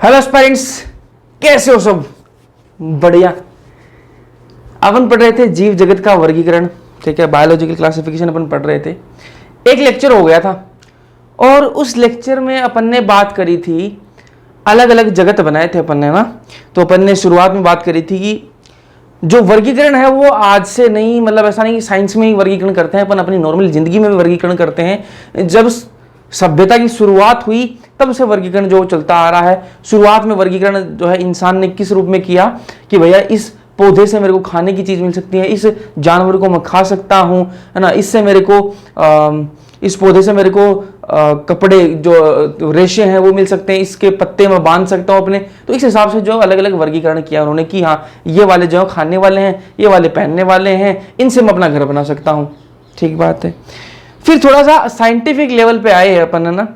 Hello parents, कैसे हो सब? बढ़िया। अपन पढ़ रहे थे जीव जगत का वर्गीकरण, ठीक है, बायोलॉजिकल क्लासिफिकेशन अपन पढ़ रहे थे। एक लेक्चर हो गया था और उस लेक्चर में अपन ने बात करी थी, अलग अलग जगत बनाए थे अपन ने ना। तो अपन ने शुरुआत में बात करी थी कि जो वर्गीकरण है वो आज से नहीं, मतलब ऐसा नहीं कि साइंस में ही वर्गीकरण करते हैं, अपन अपनी नॉर्मल जिंदगी में भी वर्गीकरण करते हैं। जब सभ्यता की शुरुआत हुई तब से वर्गीकरण जो चलता आ रहा है। शुरुआत में वर्गीकरण जो है इंसान ने किस रूप में किया कि भैया इस पौधे से मेरे को खाने की चीज मिल सकती है, इस जानवर को मैं खा सकता हूं, है ना, इससे मेरे को इस पौधे से मेरे को कपड़े जो रेशे हैं वो मिल सकते हैं, इसके पत्ते मैं बांध सकता हूं अपने। तो इस हिसाब से जो अलग अलग वर्गीकरण किया उन्होंने कि हाँ ये वाले जो खाने वाले हैं, ये वाले पहनने वाले हैं, इनसे मैं अपना घर बना सकता हूं। ठीक बात है। फिर थोड़ा सा साइंटिफिक लेवल पे आए हैं अपन, है ना।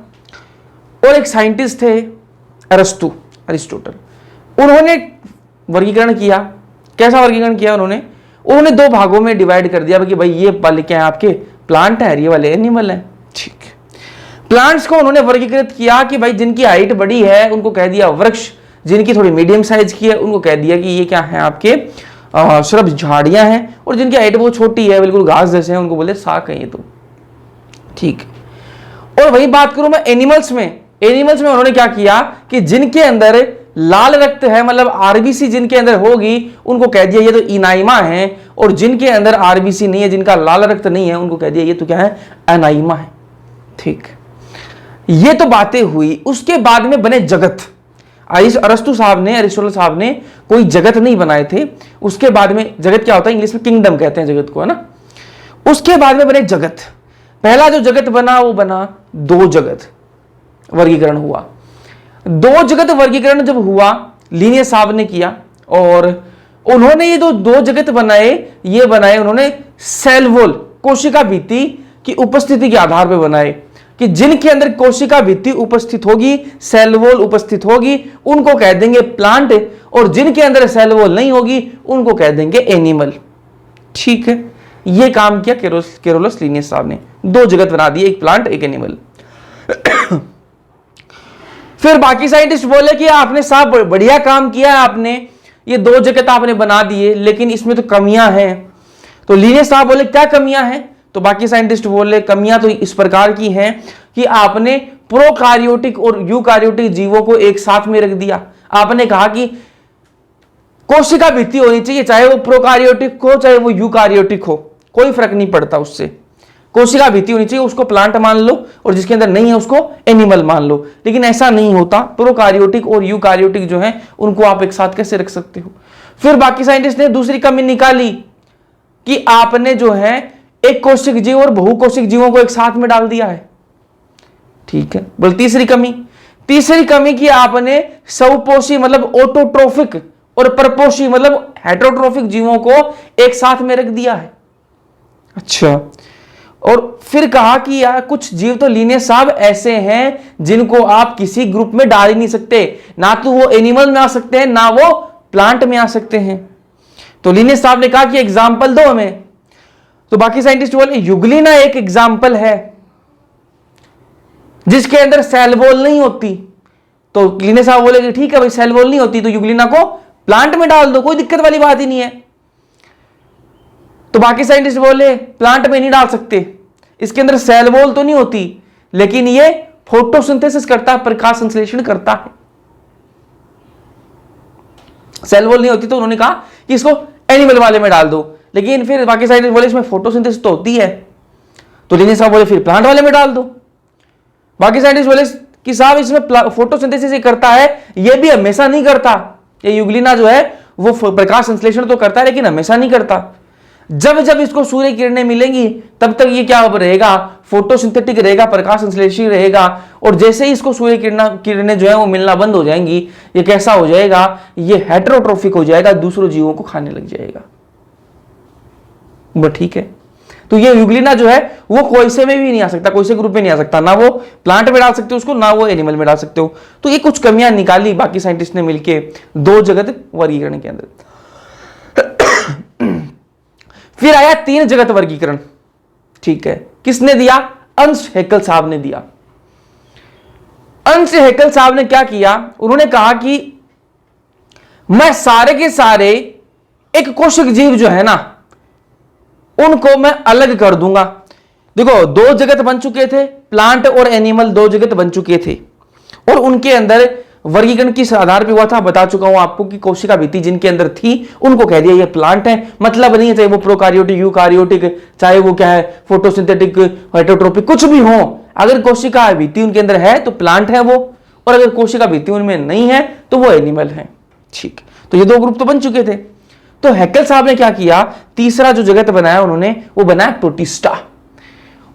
और एक साइंटिस्ट थे अरिस्टोटल, उन्होंने वर्गीकरण किया। कैसा वर्गीकरण किया उन्होंने दो भागों में डिवाइड कर दिया कि भाई ये वाले क्या है आपके प्लांट है, ये वाले एनिमल है। ठीक है। प्लांट्स को उन्होंने वर्गीकृत किया कि भाई जिनकी हाइट बड़ी है उनको कह दिया वृक्ष, जिनकी थोड़ी मीडियम साइज की है उनको कह दिया कि ये क्या है आपके श्रब, झाड़ियां हैं, और जिनकी हाइट बहुत छोटी है, बिल्कुल घास जैसे हैं, उनको बोले शाक है ये तो। ठीक। और वही बात करूं मैं एनिमल्स में उन्होंने क्या किया कि जिनके अंदर लाल रक्त है, मतलब आरबीसी जिनके अंदर होगी उनको कह दिया ये तो इनाइमा है, और जिनके अंदर आरबीसी नहीं है, जिनका लाल रक्त नहीं है, उनको कह दिया ये तो क्या है, एनाइमा है। ठीक। ये तो बातें हुई। उसके बाद में बने जगत। अरिस्टोटल साहब ने कोई जगत नहीं बनाए थे। उसके बाद में जगत क्या होता है, इंग्लिश में किंगडम कहते हैं जगत को, है ना। उसके बाद में बने जगत। पहला जो जगत बना वो बना दो जगत वर्गीकरण हुआ। दो जगत वर्गीकरण जब हुआ लीनियस साहब ने किया, और उन्होंने ये दो जगत बनाए, ये बनाए उन्होंने सेल वॉल, कोशिका भित्ति की उपस्थिति के आधार पर बनाए कि जिनके अंदर कोशिका भित्ति उपस्थित होगी, सेल वॉल उपस्थित होगी, उनको कह देंगे प्लांट, और जिनके अंदर सेल वॉल नहीं होगी उनको कह देंगे एनिमल। ठीक है। ये काम किया केरोलस लीनियस साहब ने, दो जगत बना दिए, एक प्लांट एक एनिमल। फिर बाकी साइंटिस्ट बोले कि आपने साहब बढ़िया काम किया, आपने ये दो जगत आपने बना दिए, लेकिन इसमें तो कमियां हैं। तो लीनियस साहब बोले क्या कमियां हैं? तो बाकी साइंटिस्ट बोले कमियां तो इस प्रकार की हैं कि आपने प्रोकार्योटिक और यूकार्योटिक जीवों को एक साथ में रख दिया। आपने कहा कि कोशिका भित्ति होनी चाहिए, चाहे वो प्रोकार्योटिक हो चाहे वो यूकार्योटिक हो, कोई फर्क नहीं पड़ता उससे। कोशिका भित्ति होनी चाहिए, उसको प्लांट मान लो, और जिसके अंदर नहीं है उसको एनिमल मान लो। लेकिन ऐसा नहीं होता। प्रोकार्योटिक और यूकार्योटिक जो है उनको आप एक साथ कैसे रख सकते हो? फिर बाकी साइंटिस्ट ने दूसरी कमी निकाली कि आपने जो है एक कोशिक जीव और बहुकोशिक जीवों को एक साथ में डाल दिया है। ठीक है। बोल तीसरी कमी कि आपने स्वपोषी मतलब ऑटोट्रोफिक और परपोषी मतलब हेटेरोट्रोफिक जीवों को एक साथ में रख दिया है। अच्छा। और फिर कहा कि यार कुछ जीव तो लीनियस साहब ऐसे हैं जिनको आप किसी ग्रुप में डाल ही नहीं सकते, ना तो वो एनिमल में आ सकते हैं ना वो प्लांट में आ सकते हैं। तो लीनियस साहब ने कहा कि एग्जाम्पल दो हमें। तो बाकी साइंटिस्ट बोले युगलिना एक एग्जाम्पल है जिसके अंदर सेल वॉल नहीं होती। तो लीनियस साहब बोले कि ठीक है भाई, सेल वॉल नहीं होती तो युगलिना को प्लांट में डाल दो, कोई दिक्कत वाली बात ही नहीं है। तो बाकी साइंटिस्ट बोले प्लांट में नहीं डाल सकते, इसके अंदर सेल वॉल तो नहीं होती, लेकिन ये फोटोसिंथेसिस करता है, प्रकाश संश्लेषण करता है। सेल वॉल नहीं होती तो उन्होंने कहा कि इसको एनिमल वाले में डाल दो, लेकिन फिर बाकी साइंटिस्ट बोले इसमें फोटोसिंथेसिस तो होती है। तो लीनियस साहब बोले फिर प्लांट वाले में डाल दो। बाकी साइंटिस्ट बोले कि साहब इसमें फोटोसिंथेसिस करता है, ये भी हमेशा नहीं करता। ये युगलिना जो है वो प्रकाश संश्लेषण तो करता है लेकिन हमेशा नहीं करता। जब जब इसको सूर्य किरणें मिलेंगी तब तक ये क्या रहेगा, फोटोसिंथेटिक रहेगा, प्रकाश संश्लेषी रहेगा। और जैसे ही इसको सूर्य किरणें जो है वो मिलना बंद हो जाएंगी, ये कैसा हो जाएगा, ये हेटेरोट्रोफिक हो जाएगा, दूसरों जीवों को खाने लग जाएगा। बस ठीक है। तो ये युगलिना जो है वो कोई से में भी नहीं आ सकता, कोई से ग्रुप में नहीं आ सकता, ना वो प्लांट में डाल सकते हो उसको, ना वो एनिमल में डाल सकते हो। तो ये कुछ कमियां निकाली बाकी साइंटिस्ट ने मिलके दो जगत वर्गीकरण के अंदर। फिर आया तीन जगत वर्गीकरण। ठीक है। किसने दिया? अर्नस्ट हैकेल साहब ने दिया। अंश हैकल साहब ने क्या किया, उन्होंने कहा कि मैं सारे के सारे एक कोशिक जीव जो है ना उनको मैं अलग कर दूंगा। देखो दो जगत बन चुके थे, प्लांट और एनिमल दो जगत बन चुके थे और उनके अंदर वर्गीकरण किस आधार पे हुआ था बता चुका हूं आपको कि कोशिका भित्ति जिनके अंदर थी उनको कह दिया ये प्लांट है। मतलब नहीं है चाहे वो प्रोकार्योटिक यूकार्योटिक चाहे वो क्या है फोटोसिंथेटिक हेटरोट्रोपिक कुछ भी हो, अगर कोशिका भित्ति उनके अंदर है तो प्लांट है वो, और अगर कोशिका भित्ति उनमें नहीं है तो वो एनिमल है। ठीक, तो ये दो ग्रुप तो बन चुके थे। तो हैकेल साहब ने क्या किया, तीसरा जो जगत बनाया उन्होंने वो बनाया प्रोटिस्टा।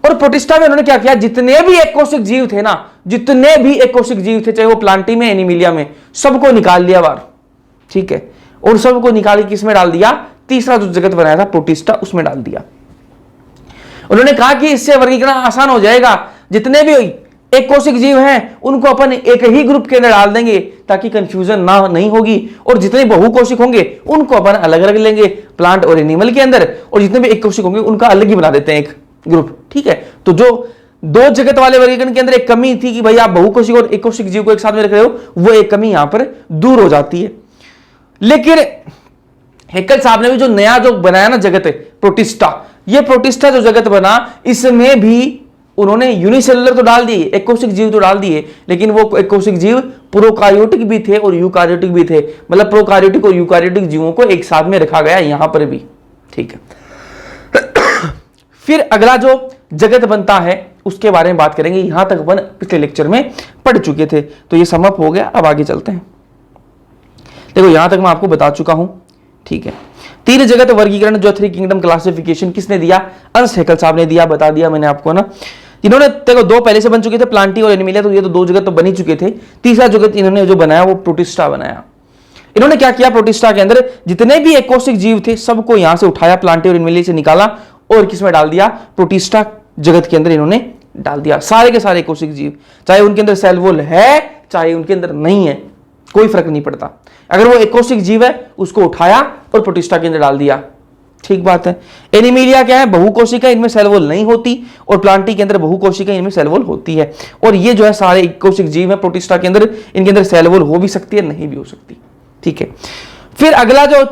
और प्रोटिस्टा में उन्होंने क्या किया, जितने भी एक कोशिक जीव थे ना, जितने भी एक कोशिक जीव थे चाहे वो प्लांटी में एनिमिलिया में, सबको निकाल लिया बाहर। ठीक है, और सबको निकाल के किसमें डाल दिया, तीसरा जो जगत बनाया था प्रोटिस्टा उसमें डाल दिया। उन्होंने कहा कि इससे वर्गीकरण आसान हो जाएगा, जितने भी एक कोशिक जीव हैं उनको अपन एक ही ग्रुप के अंदर डाल देंगे ताकि कंफ्यूजन ना नहीं होगी, और जितने बहुकोशिक होंगे उनको अपन अलग अलग लेंगे प्लांट और एनिमल के अंदर, और जितने भी एक कोशिक होंगे उनका अलग ही बना देते हैं एक ग्रुप। ठीक है, तो जो दो जगत वाले वर्गीकरण के अंदर एक कमी थी कि भाई आप बहुकोशिक और एक कोशिक जीव को एक साथ में रख रहे हो, वो एक कमी यहां पर दूर हो जाती है। लेकिन हैकेल साहब ने भी जो नया जो बनाया ना जगत है प्रोटिस्टा, ये प्रोटिस्टा जो जगत बना इसमें भी उन्होंने यूनिसेलुलर तो डाल दिए, एक कोशिक जीव तो डाल दिए, लेकिन वो एक कोशिक जीव प्रोकार्योटिक भी थे और यूकार्योटिक भी थे, मतलब प्रोकार्योटिक और यूकार्योटिक जीवों को एक साथ में रखा गया यहां पर भी। ठीक है, फिर अगला जो जगत बनता है उसके बारे में बात करेंगे। यहां तक अपन पिछले लेक्चर में पढ़ चुके थे, तो ये समअप हो गया। अब आगे चलते हैं। देखो यहां तक मैं आपको बता चुका हूं। ठीक है, तीन जगत वर्गीकरण जो थ्री किंगडम क्लासिफिकेशन किसने दिया, अंश हैकेल साहब ने दिया, बता दिया मैंने आपको ना। इन्होंने देखो दो पहले से बन चुके थे प्लांटी और एनिमिलिया, तो ये तो दो जगत तो बन ही चुके थे। तीसरा जगत इन्होंने जो बनाया वो प्रोटिस्टा बनाया। इन्होंने क्या किया, प्रोटिस्टा के अंदर जितने भी एक कोशिक जीव थे सबको यहां से उठाया, प्लांटी और एनिमिलिया से निकाला और किसमें डाल दिया, प्रोटिस्टा जगत के अंदर इन्होंने डाल दिया। सारे के सारे कोशिक जीव, चाहे उनके अंदर सेल वॉल है चाहे उनके अंदर नहीं है, कोई फर्क नहीं पड़ता। अगर वो एक कोशिक जीव है उसको उठाया और प्रोटिस्टा के अंदर डाल दिया। ठीक बात है। एनिमिलिया क्या है, बहुकोशिका, इनमें सेल वॉल नहीं होती, और प्लांटी के अंदर बहुकोशिका, इनमें सेल वॉल होती है। और ये जो है सारे एक कोशिक जीव है प्रोटिस्टा के अंदर, इनके अंदर सेल वॉल हो भी सकती है नहीं भी हो सकती। ठीक है, फिर अगला जो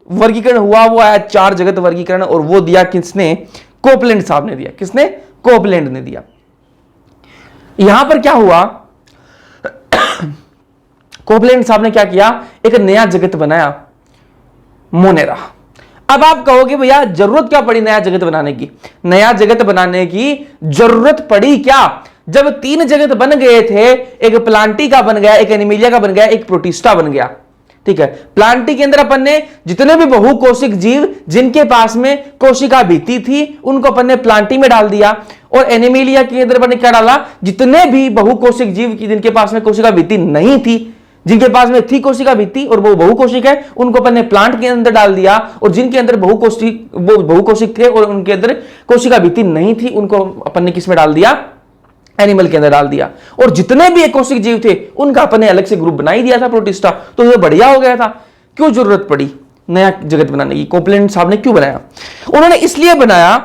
वर्गीकरण हुआ वो आया चार जगत वर्गीकरण, और वो दिया किसने, कोपलैंड साहब ने दिया। किसने, कोपलैंड ने दिया। यहां पर क्या हुआ, कोपलैंड साहब ने क्या किया, एक नया जगत बनाया मोनेरा। अब आप कहोगे भैया जरूरत क्या पड़ी नया जगत बनाने की, नया जगत बनाने की जरूरत पड़ी क्या, जब तीन जगत बन गए थे, एक प्लांटी का बन गया, एक एनिमिलिया का बन गया, एक प्रोटिस्टा बन गया। ठीक है, प्लांटी के अंदर अपन ने जितने भी बहुकोशिक जीव जिनके पास में कोशिका भित्ति थी उनको अपन ने प्लांटी में डाल दिया, और एनिमिलिया के अंदर अपन ने क्या डाला, जितने भी बहुकोशिक जीव जिनके पास में कोशिका भित्ति नहीं थी, जिनके पास में थी कोशिका भित्ति और वो बहुकोशिक है उनको अपन ने प्लांट के अंदर डाल दिया, और जिनके अंदर बहुकोशिक थे और उनके अंदर कोशिका भित्ति नहीं थी उनको अपन ने किसमें डाल दिया, एनिमल के अंदर डाल दिया। और जितने भी एक कोशिक जीव थे उनका अपन ने अलग से ग्रुप बना ही दिया था प्रोटिस्टा, तो ये बढ़िया हो गया था। क्यों जरूरत पड़ी नया जगत बनाने की, कोपलैंड साहब ने क्यों बनाया, उन्होंने इसलिए बनाया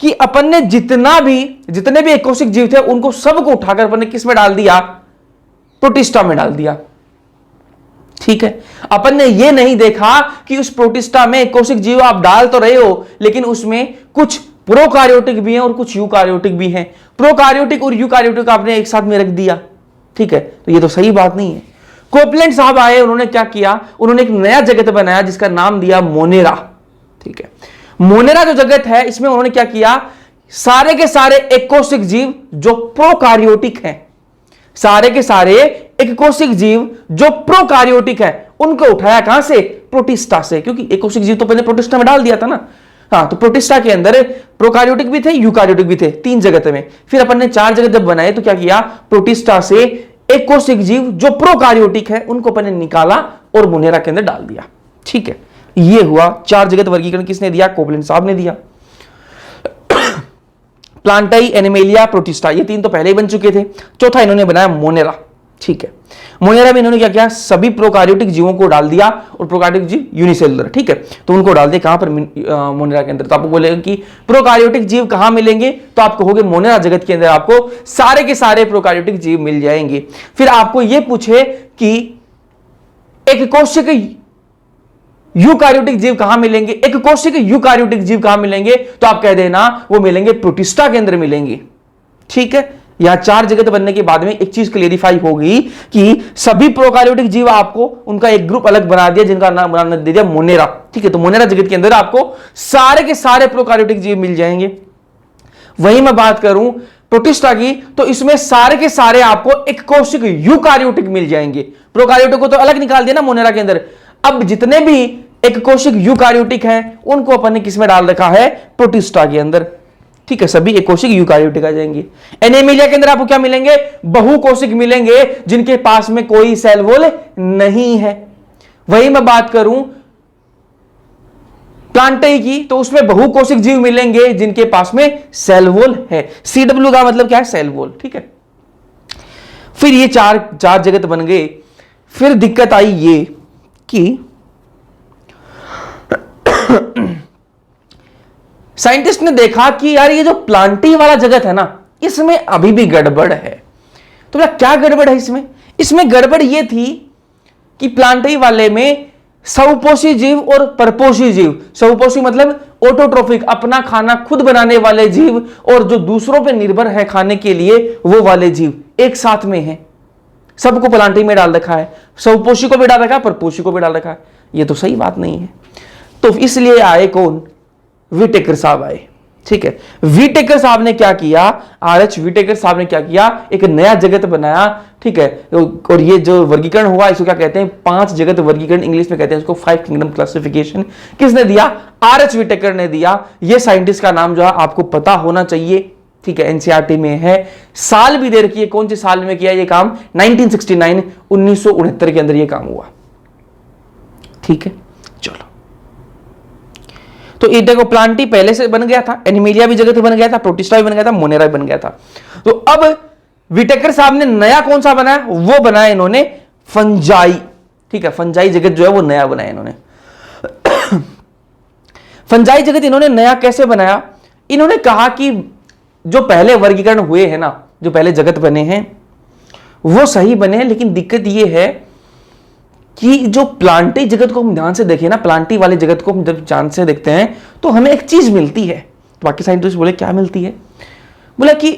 कि अपन ने जितने भी एक कोशिक जीव थे उनको सबको उठाकर अपन ने किसमें डाल दिया, प्रोटिस्टा में डाल दिया। ठीक है, अपन ने यह नहीं देखा कि उस प्रोटिस्टा में कोशिक जीव आप डाल तो रहे हो लेकिन उसमें कुछ प्रोकार्योटिक भी हैं और कुछ यूकार्योटिक भी हैं, प्रोकार्योटिक और यूकार्योटिक आपने एक साथ में रख दिया। ठीक है, तो ये तो सही बात नहीं है। कोपलैंड साहब आए, उन्होंने क्या किया, उन्होंने एक नया जगत बनाया जिसका नाम दिया मोनेरा। ठीक है, मोनेरा जो जगत है इसमें उन्होंने क्या किया, सारे के सारे एक कोशिक जीव जो प्रोकार्योटिक हैं, सारे के सारे एक कोशिक जीव जो प्रोकार्योटिक है उनको उठाया कहां से, प्रोटिस्टा से, क्योंकि एक कोशिक जीव तो पहले प्रोटिस्टा में डाल दिया था ना। हाँ, तो प्रोटिस्टा के अंदर प्रोकार्योटिक भी थे यूकार्योटिक भी थे, तीन जगत में। फिर अपन ने चार जगत जब बनाए तो क्या किया, प्रोटिस्टा से एक कोशिक जीव जो प्रोकार्योटिक है उनको अपन ने निकाला और मोनेरा के अंदर डाल दिया। ठीक है, ये हुआ चार जगत वर्गीकरण। किसने दिया, कोपलैंड साहब ने दिया। प्लांटाई, एनिमिलिया, प्रोटिस्टा, ये तीन तो पहले ही बन चुके थे। चौथा इन्होंने बनाया मोनेरा। ठीक है, मोनेरा में इन्होंने क्या किया, सभी प्रोकार्योटिक जीवों को डाल दिया, और प्रोकार्योटिक जीव यूनिसेलुलर, ठीक है, तो उनको डाल दिया कहां पर, मोनेरा के अंदर। तो आपको बोलेगा कि प्रोकार्योटिक जीव कहां मिलेंगे, तो आप कहोगे मोनेरा जगत के अंदर आपको सारे के सारे प्रोकार्योटिक जीव मिल जाएंगे। फिर आपको यह पूछे कि एक कोशिक यूकार्योटिक जीव कहां मिलेंगे, एक कोशिक यूकार्योटिक जीव कहां मिलेंगे, तो आप कह देना वो मिलेंगे प्रोटिस्टा के अंदर मिलेंगे, ठीक है। यहां 4 जगत बनने के बाद में एक चीज क्लेरिफाई होगी कि सभी प्रोकार्योटिक जीव आपको उनका एक ग्रुप अलग बना दिया, जिनका नाम बना दे दिया मोनेरा, ठीक है। तो मोनेरा जगत के अंदर आपको सारे के सारे प्रोकार्योटिक जीव मिल जाएंगे। वहीं मैं बात करूं प्रोटिस्टा की, तो इसमें सारे के सारे आपको एक कोशिक यूकार्योटिक मिल जाएंगे। प्रोकार्योटिक को तो अलग निकाल दिया ना मोनेरा के अंदर, अब जितने भी एक कोशिक यूकार्योटिक हैं उनको अपन ने किसमें डाल रखा है, प्रोटिस्टा के अंदर, ठीक है। सभी एक कोशिक यूकार्योटिक आ जाएंगे। एनीमिलिया के अंदर आपको क्या मिलेंगे, बहुकोशिक मिलेंगे, जिनके पास में कोई सेल वॉल नहीं है। वही मैं बात करूं प्लांटाई की, तो उसमें बहुकोशिक जीव मिलेंगे जिनके पास में सेल वॉल है। CW का मतलब क्या है, सेल वॉल, ठीक है। फिर ये चार जगत बन गए। फिर दिक्कत आई ये कि साइंटिस्ट ने देखा कि यार ये जो प्लांटी वाला जगत है ना, इसमें अभी भी गड़बड़ है। तो क्या गड़बड़ है इसमें, इसमें गड़बड़ ये थी कि प्लांटी वाले में स्वपोषी जीव और परपोषी जीव, स्वपोषी मतलब ऑटोट्रोफिक, अपना खाना खुद बनाने वाले जीव, और जो दूसरों पे निर्भर है खाने के लिए वो वाले जीव एक साथ में है। सबको प्लांटी में डाल रखा है, स्वपोषी को भी डाल रखा है, परपोषी को भी डाल रखा है। ये तो सही बात नहीं है। तो इसलिए आए कौन, विटेकर साहब आए, ठीक है। विटेकर साहब ने क्या किया, RH विटेकर साहब ने क्या किया, एक नया जगत बनाया, ठीक है। और ये जो वर्गीकरण हुआ इसको क्या कहते हैं, 5 जगत वर्गीकरण, इंग्लिश में कहते हैं इसको 5 किंगडम क्लासिफिकेशन। किसने दिया, RH विटेकर ने दिया। ये साइंटिस्ट का नाम जो है आपको पता होना चाहिए, ठीक है, NCERT में है। साल भी दे रखी है, कौन से साल में किया ये काम, 1969, 1969 के अंदर ये काम हुआ, ठीक है। चलो, तो ये देखो प्लांटी पहले से बन गया था, एनिमिलिया भी जगत बन गया था, प्रोटिस्टा भी बन गया था, मोनेरा भी बन गया था। तो अब विटेकर साहब ने नया कौन सा बनाया, वो बनाया इन्होंने फंजाई, ठीक है। फंजाई जगत जो है वो नया बनाया इन्होंने। फंजाई जगत इन्होंने नया कैसे बनाया, इन्होंने कहा कि जो पहले वर्गीकरण हुए हैं ना, जो पहले जगत बने हैं वो सही बने हैं, लेकिन दिक्कत ये है कि जो प्लांटी जगत को हम ध्यान से देखें ना, प्लांटी वाले जगत को हम जब ध्यान से देखते हैं तो हमें एक चीज मिलती है। तो बाकी साइंटिस्ट बोले क्या मिलती है, बोला कि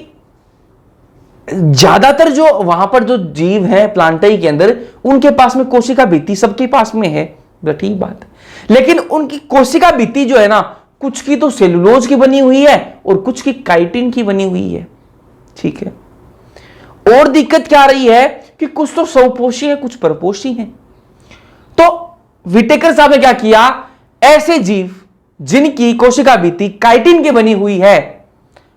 ज्यादातर जो वहां पर जो जीव हैं प्लांटी के अंदर, उनके पास में कोशिका भित्ति सबके पास में है, बोला ठीक बात है, लेकिन उनकी कोशिका भित्ति जो है ना, कुछ की तो सेलुलोज की बनी हुई है और कुछ की काइटिन की बनी हुई है, ठीक है। और दिक्कत क्या आ रही है कि कुछ तो स्वपोषी है, कुछ परपोषी है। तो विटेकर साहब ने क्या किया, ऐसे जीव जिनकी कोशिका भित्ति काइटिन की बनी हुई है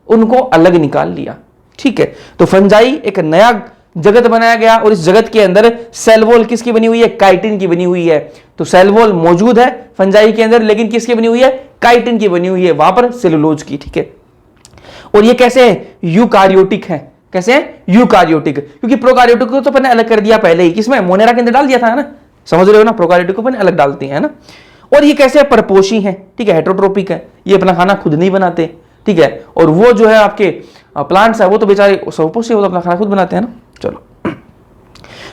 उनको अलग निकाल लिया, ठीक है। तो फंजाई एक नया जगत बनाया गया, और इस जगत के अंदर सेल वॉल किसकी बनी हुई है, काइटिन की बनी हुई है। तो सेल वॉल मौजूद है फंजाई के अंदर, लेकिन किसकी बनी हुई है, काइटिन की बनी हुई है, वहां पर सेलुलोज की, ठीक है। और ये कैसे है, यूकार्योटिक है। कैसे है, यूकार्योटिक, क्योंकि प्रोकार्योटिक को तो मैंने अलग कर दिया पहले ही, किसमें, मोनेरा के अंदर डाल दिया था, है ना, समझ रहे हो ना, प्रोकार्योटिक को अलग डालते हैं ना। और ये कैसे है, परपोषी है, ठीक है, हेटरोट्रोपिक है, ये अपना खाना खुद नहीं बनाते, ठीक है। और वो जो है आपके प्लांट्स है वो तो बेचारे स्वपोषी, वो तो अपना खाना खुद बनाते हैं ना। चलो,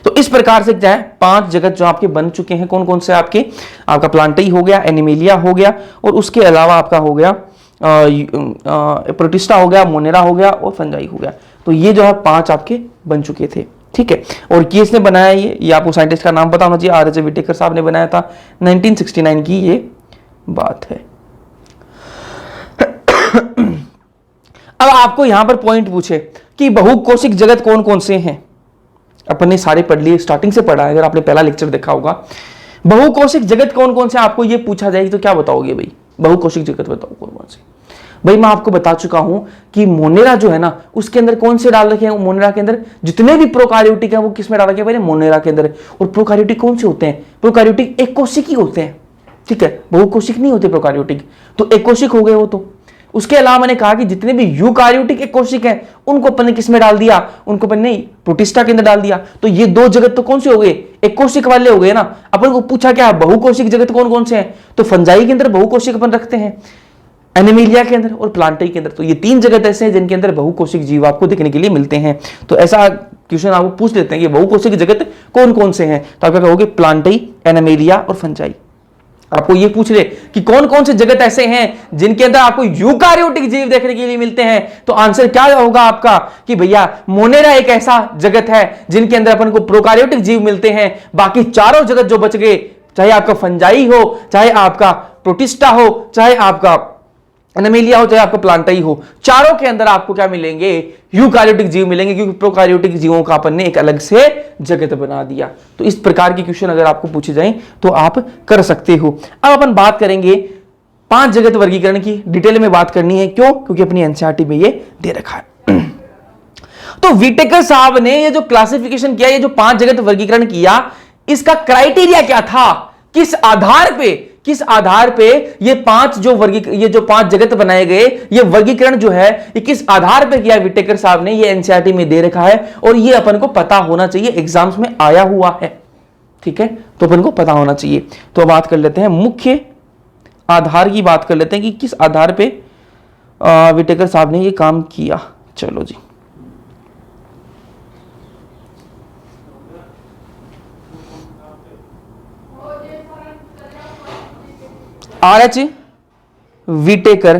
तो इस प्रकार से क्या है, 5 जगत जो आपके बन चुके हैं, कौन कौन से आपके, आपका प्लांटी हो गया, एनिमिलिया हो गया, और उसके अलावा आपका हो गया प्रोटिस्टा हो गया, मोनेरा हो गया, और फंजाई हो गया। तो ये जो है 5 आपके बन चुके थे, ठीक है। और किसने बनाया ये आपको साइंटिस्ट का नाम पता होना चाहिए, RH विटेकर साहब ने बनाया था, 1969 की ये बात है। अब आपको यहां पर पॉइंट पूछे कि बहुकोशिक जगत कौन कौन से हैं, अपन ने सारे पढ़ लिए, स्टार्टिंग से पढ़ा है, अगर आपने पहला लेक्चर देखा होगा। बहुकोशिक जगत कौन कौन से आपको ये पूछा जाएगी तो क्या बताओगे भाई, बहुकोशिक जगत बताओ कौन कौन से। भाई मैं आपको बता चुका हूं कि मोनेरा जो है ना, उसके अंदर कौन से डाल रखे हैं, मोनेरा के अंदर जितने भी प्रोकार्योटिक हैं वो किसमें डाल रखे हैं, भाई मोनेरा के अंदर। और प्रोकार्योटिक कौन से होते हैं, प्रोकार्योटिक एक कोशिक ही होते हैं, ठीक है, बहुकोशिक नहीं होते प्रोकार्योटिक। तो एक कोशिक हो गए वो, तो उसके अलावा मैंने कहा कि जितने भी यूकार्योटिक एक कोशिक हैं उनको अपन ने किस में डाल दिया, उनको अपन ने प्रोटिस्टा के अंदर डाल दिया। तो ये दो जगत तो कौन से हो गए, एक कोशिक वाले हो गए ना। अपन को पूछा क्या बहुकोशिक जगत कौन कौन से हैं, तो फंजाई के अंदर बहुकोशिक अपन रखते हैं, एनिमेलिया के अंदर और प्लांटाई के अंदर। तो ये तीन जगत ऐसे हैं जिनके अंदर बहुकोशिक जीव आपको देखने के लिए मिलते हैं। तो ऐसा क्वेश्चन आपको पूछ लेते हैं कि बहुकोशिक जगत कौन कौन से हैं, तो आप क्या कहोगे, प्लांटाई, एनिमेलिया और फंजाई। आपको ये पूछ ले कि कौन कौन से जगत ऐसे हैं जिनके अंदर आपको यूकार्योटिक जीव देखने के लिए मिलते हैं, तो आंसर क्या होगा आपका कि भैया मोनेरा एक ऐसा जगत है जिनके अंदर अपन को प्रोकार्योटिक जीव मिलते हैं। बाकी चारों जगत जो बच गए, चाहे आपका फंजाई हो, चाहे आपका प्रोटिस्टा हो, चाहे आपका एनिमेलिया हो, चाहे आपका प्लांटाई हो, चारों के अंदर आपको क्या मिलेंगे, यूकार्योटिक जीव मिलेंगे, क्योंकि प्रोकार्योटिक जीवों का अपन ने एक अलग से जगत बना दिया। तो इस प्रकार के क्वेश्चन अगर आपको पूछे जाएं तो आप कर सकते हो। अब अपन बात करेंगे 5 जगत वर्गीकरण की, डिटेल में बात करनी है, क्यों, क्योंकि अपनी एनसीईआरटी में ये दे रखा है। तो विटेकर साहब ने ये जो क्लासिफिकेशन किया, ये जो 5 जगत वर्गीकरण किया, इसका क्राइटेरिया क्या था, किस आधार पे ये 5 जगत बनाए गए, ये वर्गीकरण जो है ये किस आधार पे किया विटेकर साहब ने, ये एनसीईआरटी में दे रखा है और ये अपन को पता होना चाहिए, एग्जाम्स में आया हुआ है, ठीक है, तो अपन को पता होना चाहिए। तो बात कर लेते हैं मुख्य आधार की, बात कर लेते हैं कि किस आधार पे विटेकर साहब ने ये काम किया। चलो जी, आर.एच. विटेकर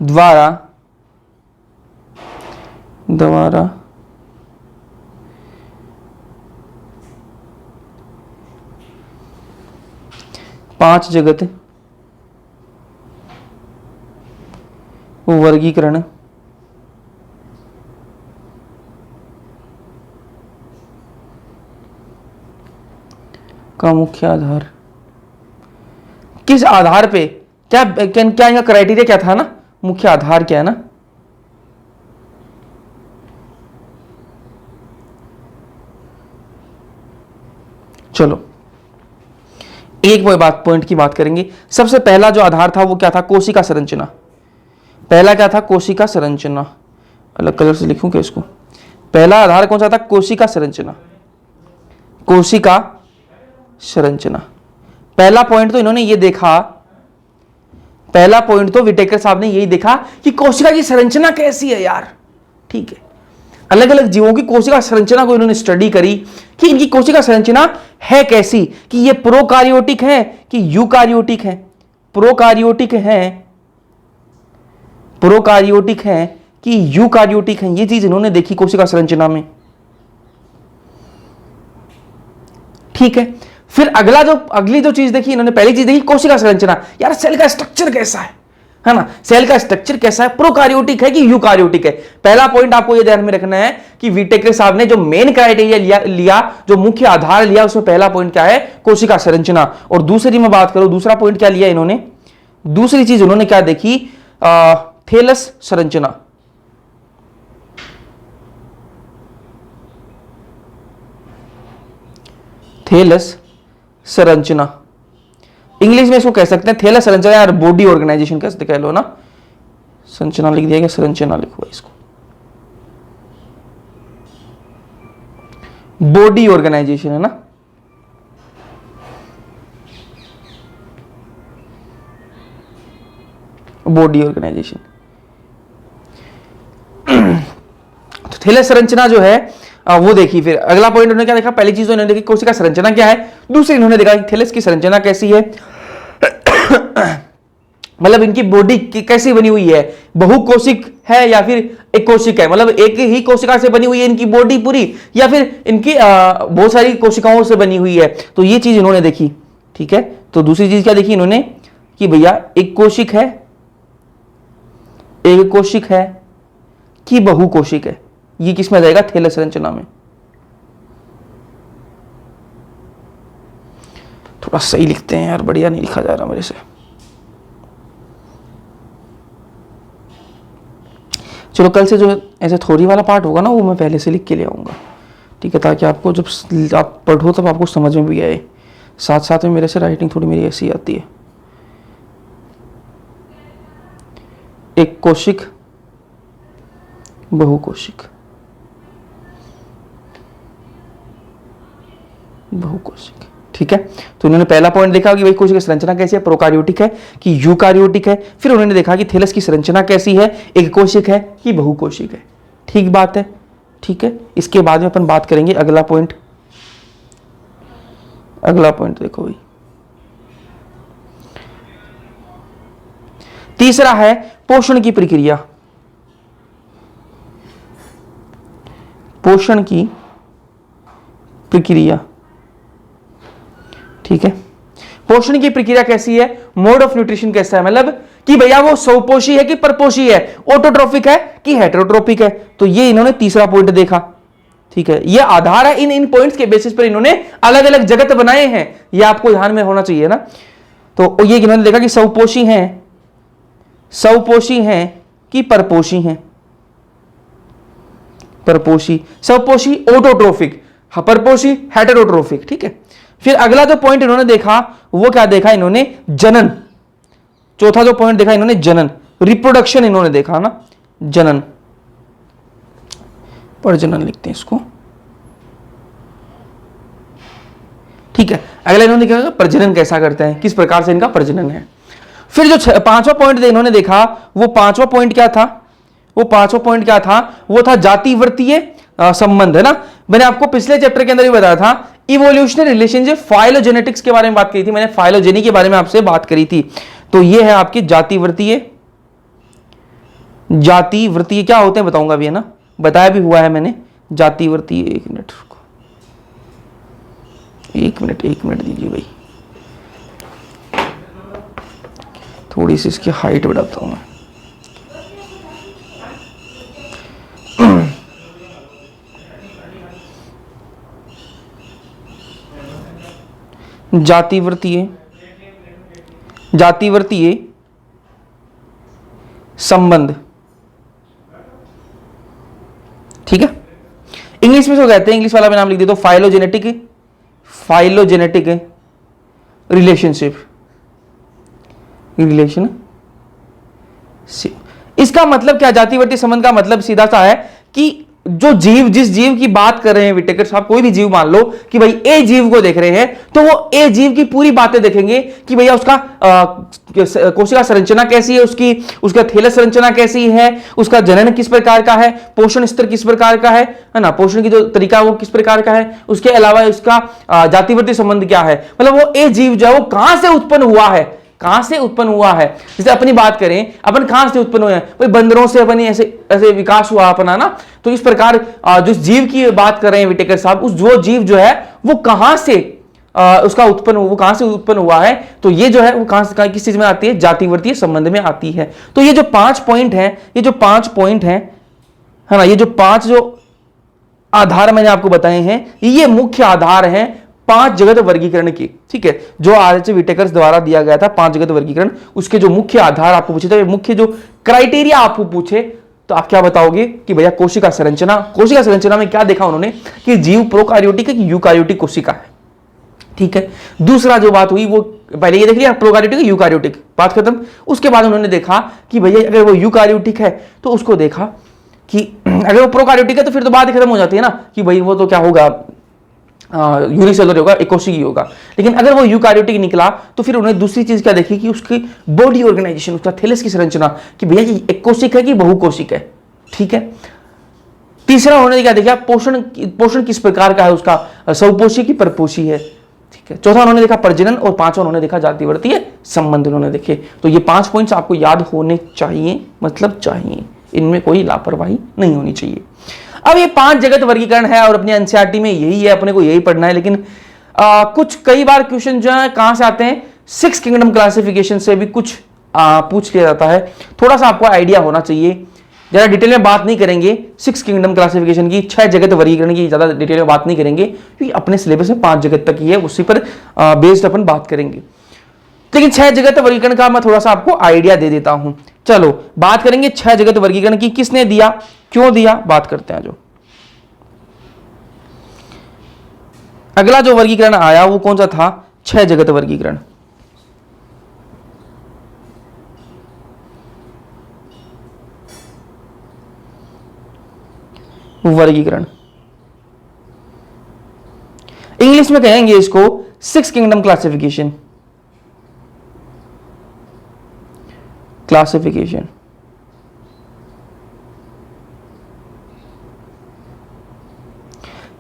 द्वारा 5 जगत वर्गीकरण का मुख्य आधार, किस आधार पे, क्या इनका क्राइटेरिया क्या था ना, मुख्य आधार क्या है ना, चलो एक पॉइंट की बात करेंगे। सबसे पहला जो आधार था वो क्या था, कोशिका संरचना। पहला क्या था, कोशिका संरचना। अलग कलर से लिखूं क्या इसको, पहला आधार कौन सा था, कोशिका संरचना, कोशिका संरचना। पहला पॉइंट तो इन्होंने ये देखा, पहला पॉइंट तो विटेकर साहब ने यही देखा कि कोशिका की संरचना कैसी है यार, ठीक है, अलग अलग जीवों की कोशिका संरचना को इन्होंने स्टडी करी कि इनकी कोशिका संरचना है कैसी, कि ये प्रोकार्योटिक है कि यूकार्योटिक है, प्रोकार्योटिक है कि यूकार्योटिक है, ये चीज इन्होंने देखी कोशिका संरचना में, ठीक है। फिर अगली जो चीज देखी इन्होंने, पहली चीज देखी कोशिका संरचना, यार सेल का स्ट्रक्चर कैसा है ना, सेल का स्ट्रक्चर कैसा है, प्रोकार्योटिक है कि यूकार्योटिक है। पहला पॉइंट आपको ये ध्यान में रखना है कि विटेकर साहब ने जो मेन क्राइटेरिया लिया, जो मुख्य आधार लिया, उसमें पहला पॉइंट क्या है, कोशिका संरचना। और दूसरी में बात करूं, दूसरा पॉइंट क्या लिया इन्होंने, दूसरी चीज उन्होंने क्या देखी, थैलस संरचना। थैलस संरचना, इंग्लिश में इसको कह सकते हैं थैलस संरचना या बॉडी ऑर्गेनाइजेशन कैसे कह लो ना, संरचना लिख दिया गया, संरचना लिखो इसको, बॉडी ऑर्गेनाइजेशन है ना। बॉडी ऑर्गेनाइजेशन, तो थैलस संरचना जो है वो देखी। फिर अगला पॉइंट उन्होंने क्या देखा, पहली चीज तो इन्होंने देखी कोशिका संरचना क्या है, दूसरी इन्होंने देखा थैलस की संरचना कैसी है, मतलब इनकी बॉडी कैसी बनी हुई है, बहुकोशिक है या फिर एक कोशिक है, मतलब एक ही कोशिका से बनी हुई है इनकी बॉडी पूरी, या फिर इनकी बहुत सारी कोशिकाओं से बनी हुई है, तो ये चीज इन्होंने देखी, ठीक है। तो दूसरी चीज क्या देखी इन्होंने कि भैया एक कोशिक है कि बहुकोशिक है, ये किस में आ जाएगा, थैलस संरचना में। थोड़ा सही लिखते हैं यार, बढ़िया नहीं लिखा जा रहा मेरे से। चलो कल से जो ऐसे थ्योरी वाला पार्ट होगा ना वो मैं पहले से लिख के ले आऊंगा, ठीक है, ताकि आपको जब आप पढ़ो तब आपको समझ में भी आए। साथ साथ में मेरे से राइटिंग थोड़ी मेरी ऐसी आती है। एक कोशिक, बहुकोशिक, बहुकोशिक। ठीक है, तो उन्होंने पहला पॉइंट देखा कि भाई कोशिका की संरचना कैसी है, प्रोकार्योटिक है कि यूकार्योटिक है। फिर उन्होंने देखा कि थैलस की संरचना कैसी है, एक कोशिक है कि बहुकोशिक है। ठीक बात है, ठीक है। इसके बाद में अपन बात करेंगे अगला पॉइंट। अगला पॉइंट देखो भाई, तीसरा है पोषण की प्रक्रिया। पोषण की प्रक्रिया, ठीक है। पोषण की प्रक्रिया कैसी है, मोड ऑफ न्यूट्रिशन कैसा है, मतलब कि भैया वो स्वपोषी है कि परपोषी है, ऑटोट्रोफिक है कि हेटेरोट्रोफिक है। तो ये इन्होंने तीसरा पॉइंट देखा। ठीक है, ये आधार है, इन पॉइंट्स के बेसिस पर इन्होंने अलग अलग जगत बनाए हैं, ये आपको ध्यान में होना चाहिए ना। तो ये इन्होंने देखा कि स्वपोषी हैं कि परपोषी हैं, परपोषी, स्वपोषी ऑटोट्रोफिक, परपोषी हेटेरोट्रोफिक। ठीक है, फिर अगला जो पॉइंट इन्होंने देखा वो क्या देखा इन्होंने, जनन। चौथा जो पॉइंट देखा इन्होंने जनन, रिप्रोडक्शन इन्होंने देखा ना, जनन, प्रजनन लिखते हैं इसको। ठीक है, अगला इन्होंने देखा प्रजनन कैसा करते हैं, किस प्रकार से इनका प्रजनन है। फिर जो पांचवा पॉइंट इन्होंने देखा, वो पांचवा पॉइंट क्या था, वो पांचवा पॉइंट क्या था, वो था जातिवर्तीय संबंध, है ना। मैंने आपको पिछले चैप्टर के अंदर भी बताया था, इवोल्यूशनरी रिलेशनशिप, फाइलोजेनेटिक्स के बारे में बात करी थी मैंने, फाइलोजेनी के बारे में आपसे बात करी थी। तो ये है आपकी जातिवर्तीय, जातिवर्तीय क्या होते हैं बताऊंगा भी, है ना, बताया भी हुआ है मैंने। जातिवर्तीय, एक मिनट दीजिए भाई, थोड़ी सी इसकी हाइट बढ़ाता हूं मैं। जातिवर्तीय संबंध, ठीक है। इंग्लिश में इसको कहते हैं, इंग्लिश वाला मैं नाम लिख देता हूं, फाइलोजेनेटिक रिलेशनशिप, इसका मतलब क्या, जातिवर्तीय संबंध का मतलब सीधा सा है कि जो जीव, जिस जीव की बात कर रहे हैं विटेकर साहब, कोई भी जीव मान लो कि भाई ए जीव को देख रहे हैं, तो वो ए जीव की पूरी बातें देखेंगे कि भैया उसका कोशिका संरचना कैसी है, उसका थैलस संरचना कैसी है, उसका जनन किस प्रकार का है, पोषण स्तर किस प्रकार का है ना, पोषण की जो तरीका वो किस प्रकार का है, उसके अलावा उसका जातिवर्तीय संबंध क्या है, मतलब वो ए जीव जो है वो कहां से उत्पन्न हुआ है, कहां से उत्पन्न हुआ है। जैसे अपनी बात करें, अपन कहां से उत्पन्न हुए हैं, भाई बंदरों से अपनी ऐसे ऐसे विकास हुआ अपना ना। तो इस प्रकार जिस जीव की बात कर रहे हैं विटेकर साहब, उस जो जीव जो है वो कहां से उसका उत्पन्न, वो कहां से उत्पन्न हुआ है, तो ये जो है वो कहां से किस चीज में आती है, जातिवर्तीय संबंध में आती है। तो ये जो 5 पॉइंट है, ये जो 5 पॉइंट है ना, ये जो 5 जो आधार मैंने आपको बताए हैं, ये मुख्य आधार हैं 5 जगत वर्गीकरण की। ठीक है, जो आरएच विटेकर द्वारा दिया गया था 5 जगत वर्गीकरण, उसके जो मुख्य आधार आपको पूछे थे, मुख्य जो क्राइटेरिया आपको पूछे, तो आप क्या बताओगे कि भैया कोशिका संरचना में क्या देखा उन्होंने कि जीव प्रोकार्योटिक है कि यूकार्योटिक कोशिका है। ठीक है, दूसरा जो बात हुई वो पहले ये देख लिया, प्रोकार्योटिक है यूकार्योटिक, बात खत्म। उसके बाद उन्होंने देखा कि भैया अगर वो यूकार्योटिक है तो उसको देखा कि अगर वो प्रोकार्योटिक है तो फिर तो बात खत्म हो जाती है ना कि भाई वो तो क्या होगा, यूनिसेलुलर होगा, एक कोशिकीय होगा। लेकिन अगर वो यूकार्योटिक निकला तो फिर उन्हें दूसरी चीज क्या देखी कि उसकी बॉडी ऑर्गेनाइजेशन, उसका थैलस की संरचना, कि भैया ये एक कोशिक है कि बहुकोशिक है। ठीक है, तीसरा उन्होंने क्या देखा, पोषण किस प्रकार का है, उसका स्वपोषी की परपोषी है। ठीक है, चौथा उन्होंने देखा प्रजनन, और पांचवा उन्होंने देखा जातिवर्तीय संबंध उन्होंने देखे। तो ये 5 पॉइंट्स आपको याद होने चाहिए, मतलब चाहिए, इनमें कोई लापरवाही नहीं होनी चाहिए। अब ये 5 जगत वर्गीकरण है और अपनी एनसीईआरटी में यही है, अपने को यही पढ़ना है। लेकिन कुछ कई बार क्वेश्चन जो है कहां से आते हैं, 6 किंगडम क्लासिफिकेशन से भी कुछ पूछ लिया जाता है। थोड़ा सा आपको आइडिया होना चाहिए, ज्यादा डिटेल में बात नहीं करेंगे 6 किंगडम क्लासिफिकेशन की, 6 जगत वर्गीकरण की ज्यादा डिटेल में बात नहीं करेंगे, क्योंकि अपने सिलेबस में 5 जगत तक ही है, उसी पर बेस्ड अपन बात करेंगे। लेकिन 6 जगत वर्गीकरण का मैं थोड़ा सा आपको आइडिया दे देता हूं। चलो बात करेंगे 6 जगत वर्गीकरण की, किसने दिया, क्यों दिया, बात करते हैं। जो अगला जो वर्गीकरण आया वो कौन सा था, 6 जगत वर्गीकरण। वर्गीकरण। इंग्लिश में कहेंगे इसको 6 किंगडम क्लासिफिकेशन। क्लासिफिकेशन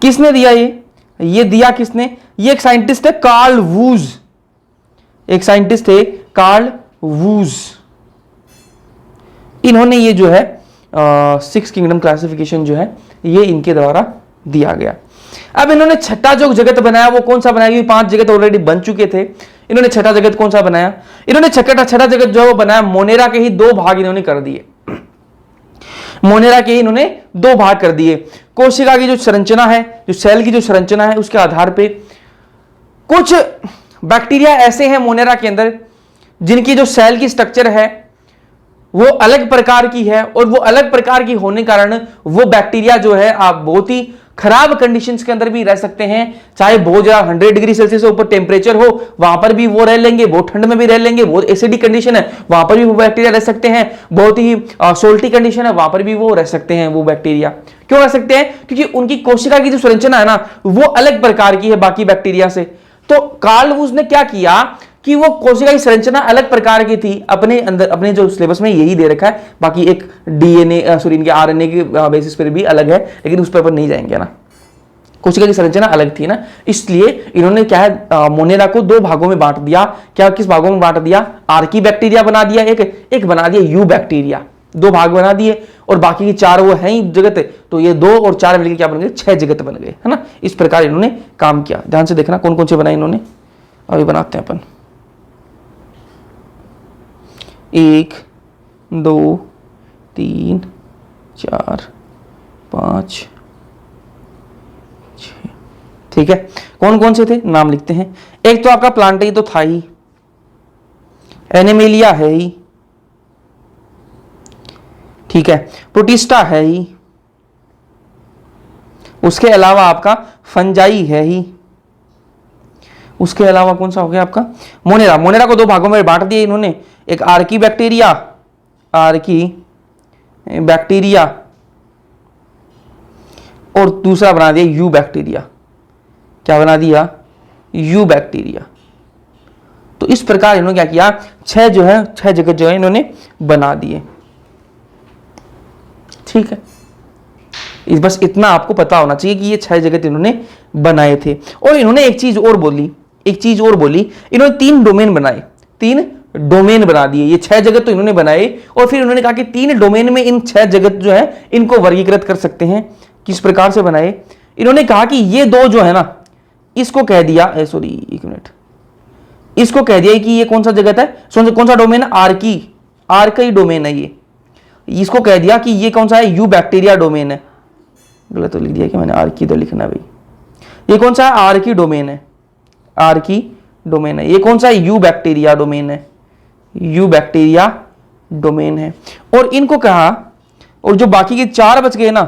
किसने दिया? ये दिया किसने? ये एक साइंटिस्ट है कार्ल वूज। एक साइंटिस्ट थे कार्ल वूज। इन्होंने ये जो है 6 किंगडम क्लासिफिकेशन जो है ये इनके द्वारा दिया गया। अब इन्होंने छठा जो जगत बनाया वो कौन सा बनाया? क्योंकि 5 जगत ऑलरेडी बन चुके थे। इन्होंने छठा जगत कौन सा बनाया? इन्होंने छठा जगत जो है वो बनाया, मोनेरा के ही 2 भाग इन्होंने कर दिए। मोनेरा के ही इन्होंने 2 भाग कर दिए। कोशिका की जो संरचना है, जो सेल की जो संरचना है, उसके आधार पे कुछ बैक्टीरिया ऐसे हैं मोनेरा के अंदर जिनकी जो सेल की स्ट्रक्चर है वो अलग प्रकार की है, और वो अलग प्रकार की होने के कारण वो बैक्टीरिया जो है आप बहुत ही खराब कंडीशंस के अंदर भी रह सकते हैं। चाहे बहुत ज्यादा 100 डिग्री सेल्सियस से ऊपर टेम्परेचर हो, वहां पर भी वो रह लेंगे, बहुत ठंड में भी रह लेंगे, बहुत एसिडिक कंडीशन है वहां पर भी वो बैक्टीरिया रह सकते हैं, बहुत ही सोल्टी कंडीशन है वहां पर भी वो रह सकते हैं। वो बैक्टीरिया क्यों रह सकते हैं? क्योंकि उनकी कोशिका की जो संरचना है ना वो अलग प्रकार की है बाकी बैक्टीरिया से। तो कार्ल वूज ने क्या किया कि वो कोशिका की संरचना अलग प्रकार की थी, अपने अंदर अपने जो सिलेबस में यही दे रखा है, बाकी एक डीएनए सॉरी इनके आरएनए के बेसिस पर भी अलग है, लेकिन उस पर नहीं जाएंगे ना। कोशिका की संरचना अलग थी ना, इसलिए इन्होंने क्या है मोनेरा को 2 भागों में बांट दिया। क्या किस भागों में बांट दिया? आर्की बैक्टीरिया बना दिया, एक बना दिया यू बैक्टीरिया। 2 भाग बना दिए, और बाकी की 4 वो हैं ही जगत, तो ये 2 और 4 मिलकर क्या बन गए? 6 जगत बन गए, है ना। इस प्रकार इन्होंने काम किया। ध्यान से देखना कौन कौन से बनाए इन्होंने। अभी बनाते हैं अपन। 1 2 3 4 5 6। ठीक है, कौन कौन से थे नाम लिखते हैं। एक तो आपका प्लांटी तो था ही, एनिमेलिया है ही, ठीक है, प्रोटिस्टा है ही, उसके अलावा आपका फंजाई है ही, उसके अलावा कौन सा हो गया आपका मोनेरा। मोनेरा को 2 भागों में बांट दिया इन्होंने, एक आर्की बैक्टीरिया और दूसरा बना दिया यू बैक्टीरिया। क्या बना दिया? You bacteria. तो इस प्रकार इन्होंने क्या किया? 6 जो है 6 जगत जो है इन्होंने बना दिए। ठीक है, इस बस इतना आपको पता होना चाहिए कि ये 6 जगत इन्होंने बनाए थे। और इन्होंने एक चीज और बोली, इन्होंने 3 डोमेन बनाए, 3 डोमेन बना दिए। ये 6 जगत तो इन्होंने बनाए, और फिर इन्होंने कहा कि 3 डोमेन में इन 6 जगत जो है इनको वर्गीकृत कर सकते हैं। किस प्रकार से बनाए? इन्होंने कहा कि ये 2 जो है ना, इसको कह दिया, सॉरी एक मिनट, इसको कह दिया कि ये कौन सा जगत है, कौन सा डोमेन है? आर्की डोमेन है ये। इसको कह दिया कि ये कौन सा है? यू बैक्टीरिया डोमेन है। गलत तो लिख दिया कि मैंने, आर्की तो लिखना भाई। ये कौन सा है? आर्की डोमेन है, आर्की डोमेन है। ये कौन सा है? यू बैक्टीरिया डोमेन है, यू बैक्टीरिया डोमेन है। और इनको कहा, और जो बाकी के 4 बच गए ना,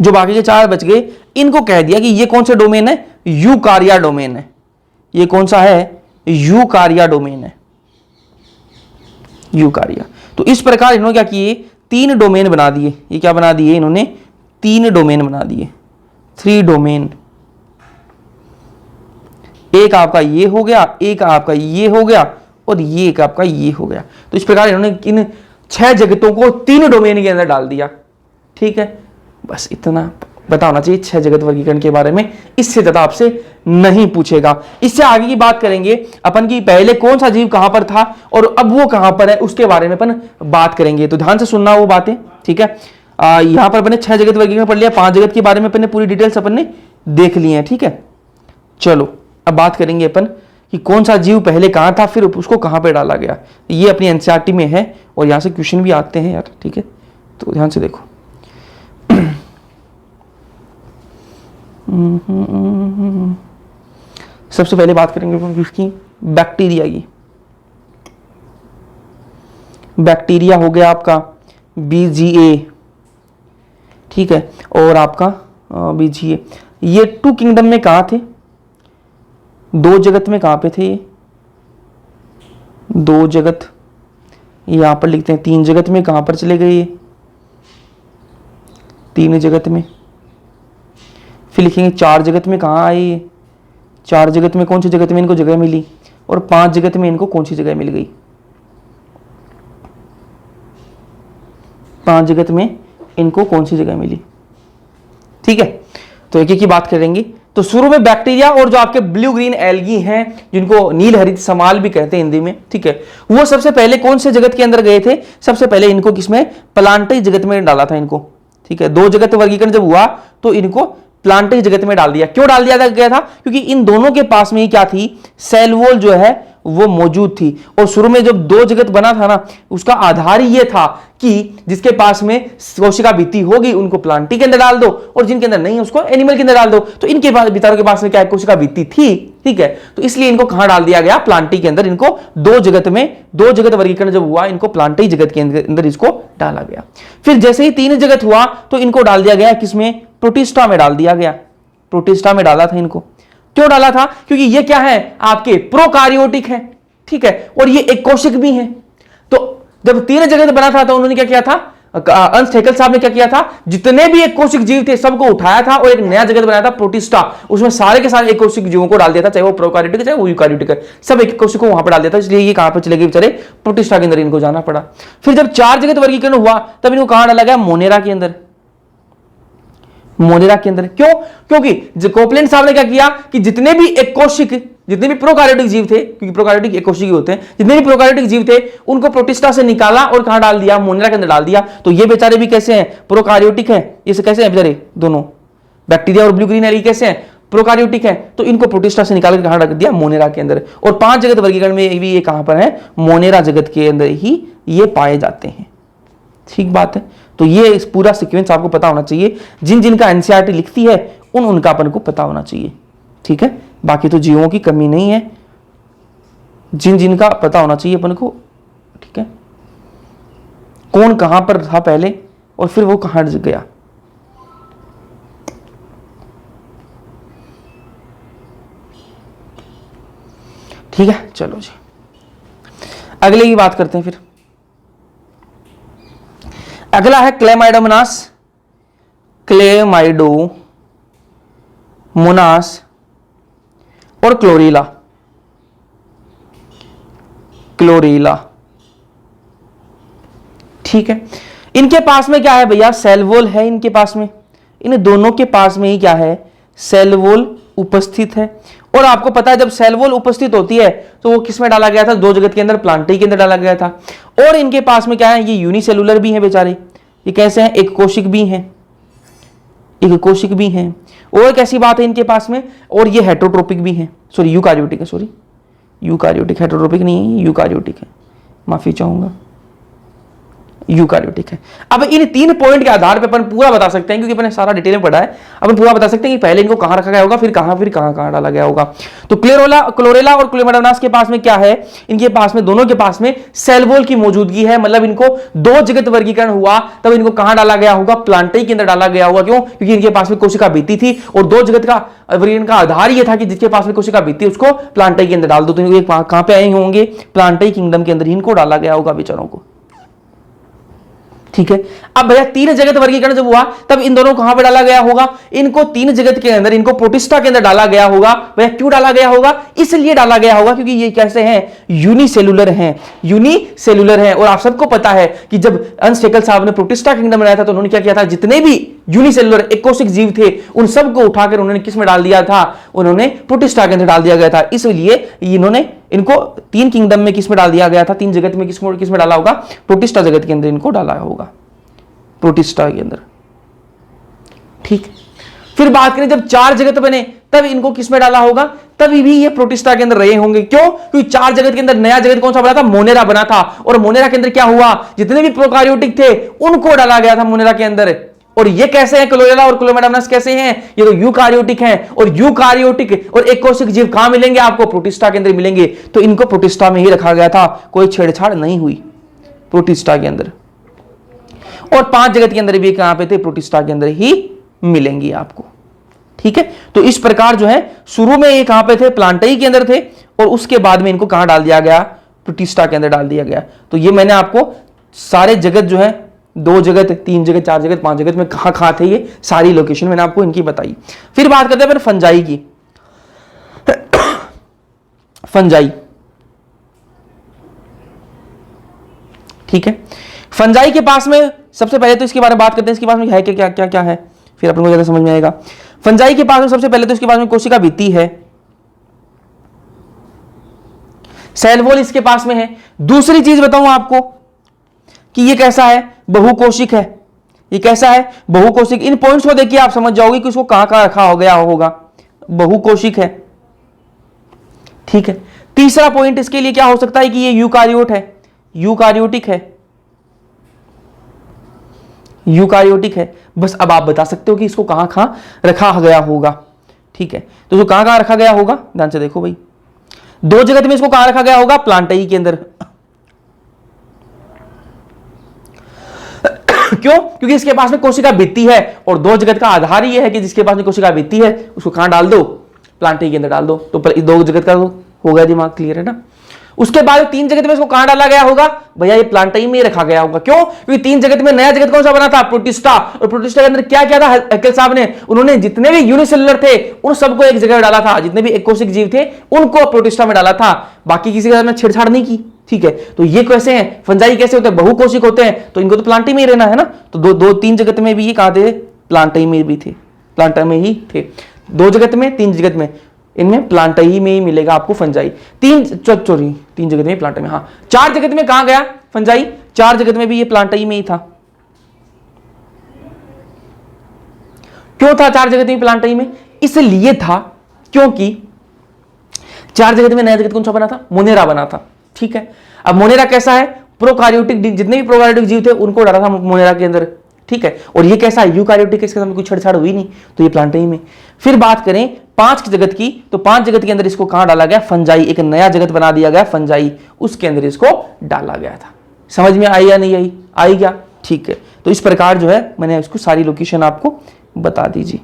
जो बाकी के 4 बच गए, इनको कह दिया कि ये कौन सा डोमेन है? यूकार्या डोमेन है। ये कौन सा है? यूकार्या डोमेन है, यूकार्या। तो इस प्रकार इन्होंने क्या किए? 3 डोमेन बना दिए। ये क्या बना दिए इन्होंने? 3 डोमेन बना दिए, 3 डोमेन। एक आपका ये हो गया, एक आपका ये हो गया, और ये एक आपका ये हो गया। तो इस प्रकार इन्होंने इन 6 जगतों को 3 डोमेन के अंदर डाल दिया। ठीक है, बस इतना पता होना चाहिए 6 जगत वर्गीकरण के बारे में। इससे ज्यादा आपसे नहीं पूछेगा। इससे आगे की बात करेंगे अपन की, पहले कौन सा जीव कहां पर था और अब वो कहां पर है, उसके बारे में अपन बात करेंगे। तो ध्यान से सुनना वो बातें, ठीक है। यहां पर अपने 6 जगत वर्गीकरण पढ़ लिया, 5 जगत के बारे में अपन ने पूरी डिटेल्स अपन ने देख ली है। ठीक है, चलो अब बात करेंगे अपन कि कौन सा जीव पहले कहां था, फिर उसको कहां पर डाला गया। ये अपनी एनसीईआरटी में है, और यहां से क्वेश्चन भी आते हैं यार। ठीक है, तो ध्यान से देखो। सबसे पहले बात करेंगे इसकी बैक्टीरिया की। बैक्टीरिया हो गया आपका BGA, ठीक है, और आपका BGA। ये 2 किंगडम में कहां थे? 2 जगत में कहां पे थे? ये 2 जगत, यहां पर लिखते हैं 3 जगत में कहां पर चले गए? 3 जगत में, फिर लिखेंगे 4 जगत में कहाँ आए ये, 4 जगत में कौन सी जगत में इनको जगह मिली, और 5 जगत में इनको कौन सी जगह मिल गई, 5 जगत में इनको कौन सी जगह मिली। ठीक है, तो एक एक की बात करेंगे। तो शुरू में बैक्टीरिया और जो आपके ब्लू ग्रीन एल्गी हैं, जिनको नील हरित समाल भी कहते हैं हिंदी में, ठीक है, वो सबसे पहले कौन से जगत के अंदर गए थे, सबसे पहले इनको किसमें, प्लांटई जगत में डाला था इनको। ठीक है, 2 जगत वर्गीकरण जब हुआ तो इनको प्लांटई जगत में डाल दिया। क्यों डाल दिया गया था, क्योंकि इन दोनों के पास में ही क्या थी, सेल वॉल जो है वो मौजूद थी। और शुरू में जब 2 जगत बना था ना, उसका आधार ही ये था कि जिसके पास में कोशिका भित्ति होगी उनको प्लांटी के अंदर डाल दो, और जिनके अंदर नहीं है उसको एनिमल के अंदर डाल दो। तो इनके पास बितारों के पास में क्या है, कोशिका भित्ति थी। ठीक है, तो इसलिए इनको कहां डाल दिया गया, प्लांटी के अंदर। इनको 2 जगत में, 2 जगत वर्गीकरण जब हुआ, इनको प्लांटी जगत के अंदर इसको डाला गया। फिर जैसे ही 3 जगत हुआ तो इनको डाल दिया गया किसमें, प्रोटिस्टा में डाल दिया गया। प्रोटिस्टा में डाला था इनको। क्यों डाला था, क्योंकि ये क्या है, आपके प्रोकार्योटिक है। ठीक है, और ये एक कोशिक भी है। तो जब 3 जगत बना था तो उन्होंने क्या किया था, अंश हेकल साहब ने क्या किया था, जितने भी एक कोशिक जीव थे सबको उठाया था और एक नया जगत बनाया था, प्रोटिस्टा। उसमें सारे के सारे एक कोशिक जीवों को डाल दिया था, चाहे वो प्रोकार्योटिक चाहे वो यूकार्योटिक है, सब एक कोशिक को वहां पर डाल दिया था। इसलिए ये कहां पर चले गए बेचारे, प्रोटिस्टा के अंदर इनको जाना पड़ा। फिर जब 4 जगत वर्गीकरण हुआ तब इनको कहां डाला गया, मोनेरा के अंदर। मोनेरा के अंदर क्यों, क्योंकि कोपलैंड साहब ने क्या किया कि जितने भी एक कोशिक, जितने भी प्रोकार्योटिक जीव थे, क्योंकि प्रोकार्योटिक एक कोशिकी होते हैं, जितने भी प्रोकार्योटिक जीव थे उनको प्रोटिस्टा से निकाला और कहां डाल दिया, मोनेरा के अंदर डाल दिया। तो ये बेचारे भी कैसे हैं, प्रोकार्योटिक हैं। ये कैसे हैं बेचारे दोनों, बैक्टीरिया और ब्लू ग्रीन एल्गी कैसे हैं, प्रोकार्योटिक है। तो इनको प्रोटिस्टा से निकाल कर कहां रख दिया, मोनेरा के अंदर। और 5 जगत वर्गीकरण में भी ये कहां पर है, मोनेरा जगत के अंदर ही ये पाए जाते हैं। ठीक बात है, तो ये इस पूरा सीक्वेंस आपको पता होना चाहिए। जिन जिनका एनसीईआरटी लिखती है उनका अपन को पता होना चाहिए। ठीक है, बाकी तो जीवों की कमी नहीं है, जिन जिनका पता होना चाहिए अपन को। ठीक है, कौन कहां पर था पहले और फिर वो कहां गया। ठीक है, चलो जी अगले की बात करते हैं। फिर अगला है क्लेमाइडोमोनास, क्लेमाइडोमोनास और क्लोरेला। क्लोरेला, ठीक है, इनके पास में क्या है भैया, सेल वॉल है इनके पास में। इन दोनों के पास में ही क्या है, सेल वॉल उपस्थित है। और आपको पता है जब सेल वॉल उपस्थित होती है तो वो किस में डाला गया था, 2 जगत के अंदर, प्लांटी के अंदर डाला गया था। और इनके पास में क्या है, ये यूनिसेलुलर भी है बेचारे। ये कैसे हैं, एक कोशिक भी हैं, एक कोशिक भी हैं। और एक ऐसी बात है इनके पास में, और ये हेटरोट्रोपिक भी हैं, सॉरी यूकार्योटिक है, सॉरी यूकार्योटिक, हेटरोट्रोपिक नहीं है, यूकार्योटिक है, माफी चाहूंगा, यूकार्योटिक है। अब इन 3 पॉइंट के आधार पर अपन पूरा बता सकते हैं, क्योंकि अपन ने सारा डिटेल में पढ़ा है, अपन पूरा बता सकते हैं कि पहले इनको कहां रखा गया होगा, फिर कहां डाला गया होगा। तो क्लोरेला और क्लेमाइडोमोनास के पास में क्या है, इनके पास में, दोनों के पास में सेल वॉल की मौजूदगी है। मतलब इनको 2 जगत वर्गीकरण हुआ तब इनको कहां डाला गया होगा, प्लांटी के अंदर डाला गया होगा। क्यों, क्योंकि इनके पास में कोशिका भित्ति थी और 2 जगत का वर्गीकरण का आधार यह था कि जिसके पास में कोशिका भित्ति उसको प्लांटी के अंदर डाल दो। तो ये कहां पे आए होंगे, प्लांटी किंगडम के अंदर इनको डाला गया होगा बेचारों को। ठीक है, अब भैया 3 जगत वर्गीकरण जब हुआ तब इन दोनों को कहां पे डाला गया होगा, इनको 3 जगत के अंदर, इनको प्रोटिस्टा के अंदर डाला गया होगा। भैया क्यों डाला गया होगा, इसलिए डाला गया होगा क्योंकि ये कैसे हैं, यूनिसेलुलर हैं, यूनिसेलुलर हैं। और आप सबको पता है कि जब अंश हेकल साहब ने प्रोटिस्टा किंगडम बनाया था तो उन्होंने क्या किया था, जितने भी यूनिसेलुलर एक कोशिक जीव थे उन सबको उठाकर उन्होंने किस में डाल दिया था, उन्होंने प्रोटिस्टा के अंदर डाल दिया गया था। इसलिए इन्होंने इनको 3 किंगडम में किस में डाल दिया गया था, 3 जगत में किस में डाला होगा, प्रोटिस्टा जगत के अंदर इनको डाला होगा, प्रोटिस्टा के अंदर। ठीक, फिर बात करें जब 4 जगत बने तब इनको किस में डाला होगा, तभी भी ये प्रोटिस्टा के अंदर रहे होंगे। क्यों, क्योंकि 4 जगत के अंदर नया जगत कौन सा बना था, मोनेरा बना था। और मोनेरा के अंदर क्या हुआ, जितने भी प्रोकार्योटिक थे उनको डाला गया था मोनेरा के अंदर। और ये कैसे हैं, क्लोरेला और क्लेमाइडोमोनास कैसे हैं, ये तो यूकार्योटिक हैं। और यूकार्योटिक और एक कोशिक जीव कहां मिलेंगे आपको, प्रोटिस्टा के अंदर मिलेंगे। तो इनको प्रोटिस्टा में ही रखा गया था, कोई छेड़छाड़ नहीं हुई प्रोटिस्टा के अंदर। और 5 जगत के अंदर भी कहां पे थे, प्रोटिस्टा के अंदर ही मिलेंगी आपको। ठीक है, तो इस प्रकार जो है शुरू में ये कहां पे थे, प्लांटई के अंदर थे, और उसके बाद में इनको कहां डाल दिया गया, प्रोटिस्टा के अंदर डाल दिया गया। तो ये मैंने आपको सारे जगत जो है 2 जगत, 3 जगत, 4 जगत, 5 जगत में कहां कहां थे, ये सारी लोकेशन मैंने आपको इनकी बताई। फिर बात करते हैं फिर फंजाई की। फंजाई, ठीक है, फंजाई के पास में सबसे पहले तो इसके बारे में बात करते हैं, इसके पास में है क्या क्या क्या है, फिर अपन को ज्यादा समझ में आएगा। फंजाई के पास में सबसे पहले तो इसके पास में कोशिका भित्ति है, सेल वॉल इसके पास में है। दूसरी चीज बताऊं आपको कि ये कैसा है, बहुकोशिक है। ये कैसा है, बहुकोशिक। इन पॉइंट्स को देखिए आप समझ जाओगे कि उसको कहां कहां रखा हो गया होगा, बहुकोशिक है, ठीक है। तीसरा पॉइंट इसके लिए क्या हो सकता है कि ये यूकारियोट है, यूकारियोटिक है, यूकारियोटिक है। बस अब आप बता सकते हो कि इसको कहां कहां रखा गया होगा, ठीक है। तो इसको कहां कहां रखा गया होगा, ध्यान से देखो भाई। 2 जगत में इसको कहां रखा गया होगा, प्लांटाई के अंदर। क्यों, क्योंकि इसके पास में कोशिका भित्ति है, और 2 जगत का आधार ये है कि जिसके पास में कोशिका भित्ति है उसको कहां डाल दो, प्लांटाई के अंदर डाल दो। तो 2 जगत का हो गया, दिमाग क्लियर है ना। उसके बाद 3 जगत में इसको कहां डाला गया होगा, भैया ये प्लांटाई में रखा गया होगा। क्यों, क्योंकि 3 जगत में नया जगत कौन सा बना था, प्रोटिस्टा। और प्रोटिस्टा के अंदर क्या क्या था, हैकेल साहब ने, उन्होंने जितने भी यूनिसेलुलर थे उन सबको एक जगह डाला था, जितने भी एकोशिक जीव थे उनको प्रोटिस्टा में डाला था, बाकी किसी के साथ में छेड़छाड़ नहीं की, ठीक है। तो ये कैसे हैं, फंजाई कैसे होते हैं, बहुकोशिक होते हैं, तो इनको तो प्लांटाई में ही रहना है ना। तो 2-3 जगत में भी ये कहां थे, प्लांटाई में भी थे, प्लांटा में ही थे। 2 जगत में, 3 जगत में, इनमें प्लांटाई में ही मिलेगा आपको फंजाई। 3 जगत में प्लांटाई में, हाँ 4 जगत में कहां गया फंजाई, 4 जगत में भी ये प्लांटाई में ही था। क्यों था 4 जगत में प्लांटाई में, इसलिए था क्योंकि 4 जगत में नया जगत कौन सा बना था, मोनेरा बना था, ठीक है। अब मोनेरा कैसा है, प्रोकार्योटिक, जितने भी प्रोकार्योटिक जीव थे उनको डाला था मोनेरा के अंदर, ठीक है। और ये कैसा है, यूकार्योटिक, इसके साथ कोई छेड़छाड़ हुई नहीं, तो ये प्लांटाई में। फिर बात करें 5 जगत की, तो 5 जगत के अंदर इसको कहां डाला गया, फंजाई, एक नया जगत बना दिया गया फंजाई, उसके अंदर इसको डाला गया था। समझ में आई या नहीं आई, आई क्या, ठीक है। तो इस प्रकार जो है मैंने इसको सारी लोकेशन आपको बता दीजिए।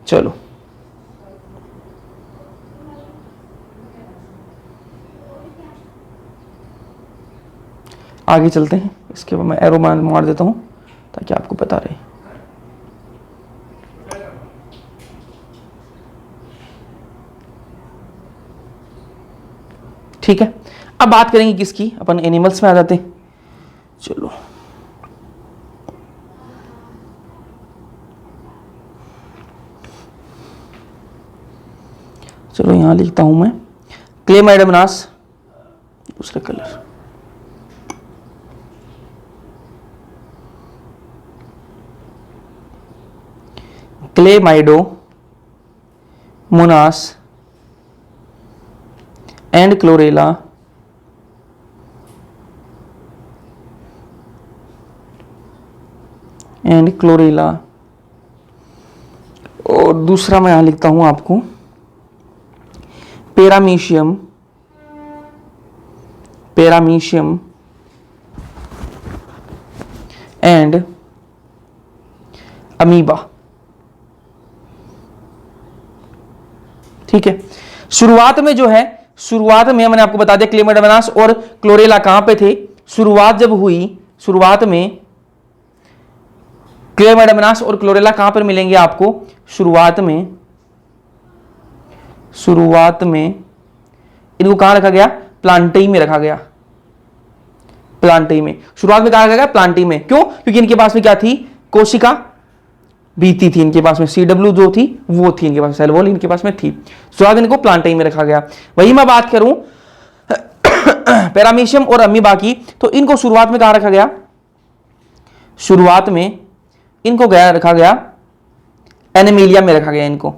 चलो आगे चलते हैं, इसके बाद मैं एरो मार देता हूं ताकि आपको पता रहे। ठीक है, अब बात करेंगे किसकी, अपन एनिमल्स में आ जाते हैं। चलो चलो यहां लिखता हूं मैं क्लेमाइडोमोनास, दूसरा कलर, क्लेमाइडोमोनास एंड क्लोरेला और दूसरा मैं यहां लिखता हूं आपको पैरामीशियम एंड अमीबा, ठीक है। शुरुआत में जो है, शुरुआत में मैंने आपको बता दिया क्लेमाइडोमोनास और क्लोरेला कहां पे थे, शुरुआत जब हुई, शुरुआत में क्लेमाइडोमोनास और क्लोरेला कहां पर मिलेंगे आपको, शुरुआत में इनको कहां रखा गया, प्लांटाई में रखा गया, प्लांटाई में। शुरुआत में कहा गया प्लांटाई में, क्यों, क्योंकि इनके पास में क्या थी, कोशिका भित्ति थी इनके पास में, CW जो थी वो थी इनके पास, सेल वॉल इनके पास में थी। शुरुआत इनको प्लांटाई में रखा गया। वही मैं बात करूं पैरामीशियम और अमीबा की, तो इनको शुरुआत में कहां रखा गया, शुरुआत में इनको रखा गया एनिमिलिया में रखा गया, इनको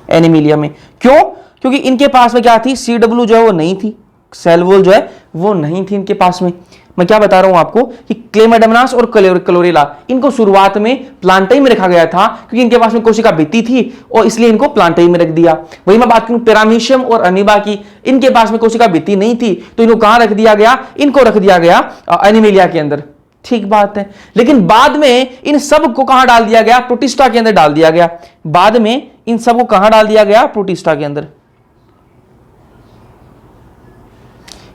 एनिमिलिया में। क्यों, क्योंकि इनके पास में क्या थी, CW जो है वो नहीं थी, सेल वॉल जो है वो नहीं थी इनके पास में। मैं क्या बता रहा हूं आपको कि क्लेमाइडोमोनास और क्लोरेला इनको शुरुआत में प्लांटाई में रखा गया था, क्योंकि इनके पास में कोशिका भित्ति थी और इसलिए इनको प्लांटाई में रख दिया। वही मैं बात करूं पैरामीशियम और अमीबा की, इनके पास में कोशिका भित्ति नहीं थी, तो इनको कहां रख दिया गया, इनको रख दिया गया एनिमिलिया के अंदर, ठीक बात है। लेकिन बाद में इन सब को कहां डाल दिया गया, प्रोटिस्टा के अंदर डाल दिया गया। बाद में इन सब को कहां डाल दिया गया, प्रोटिस्टा के अंदर,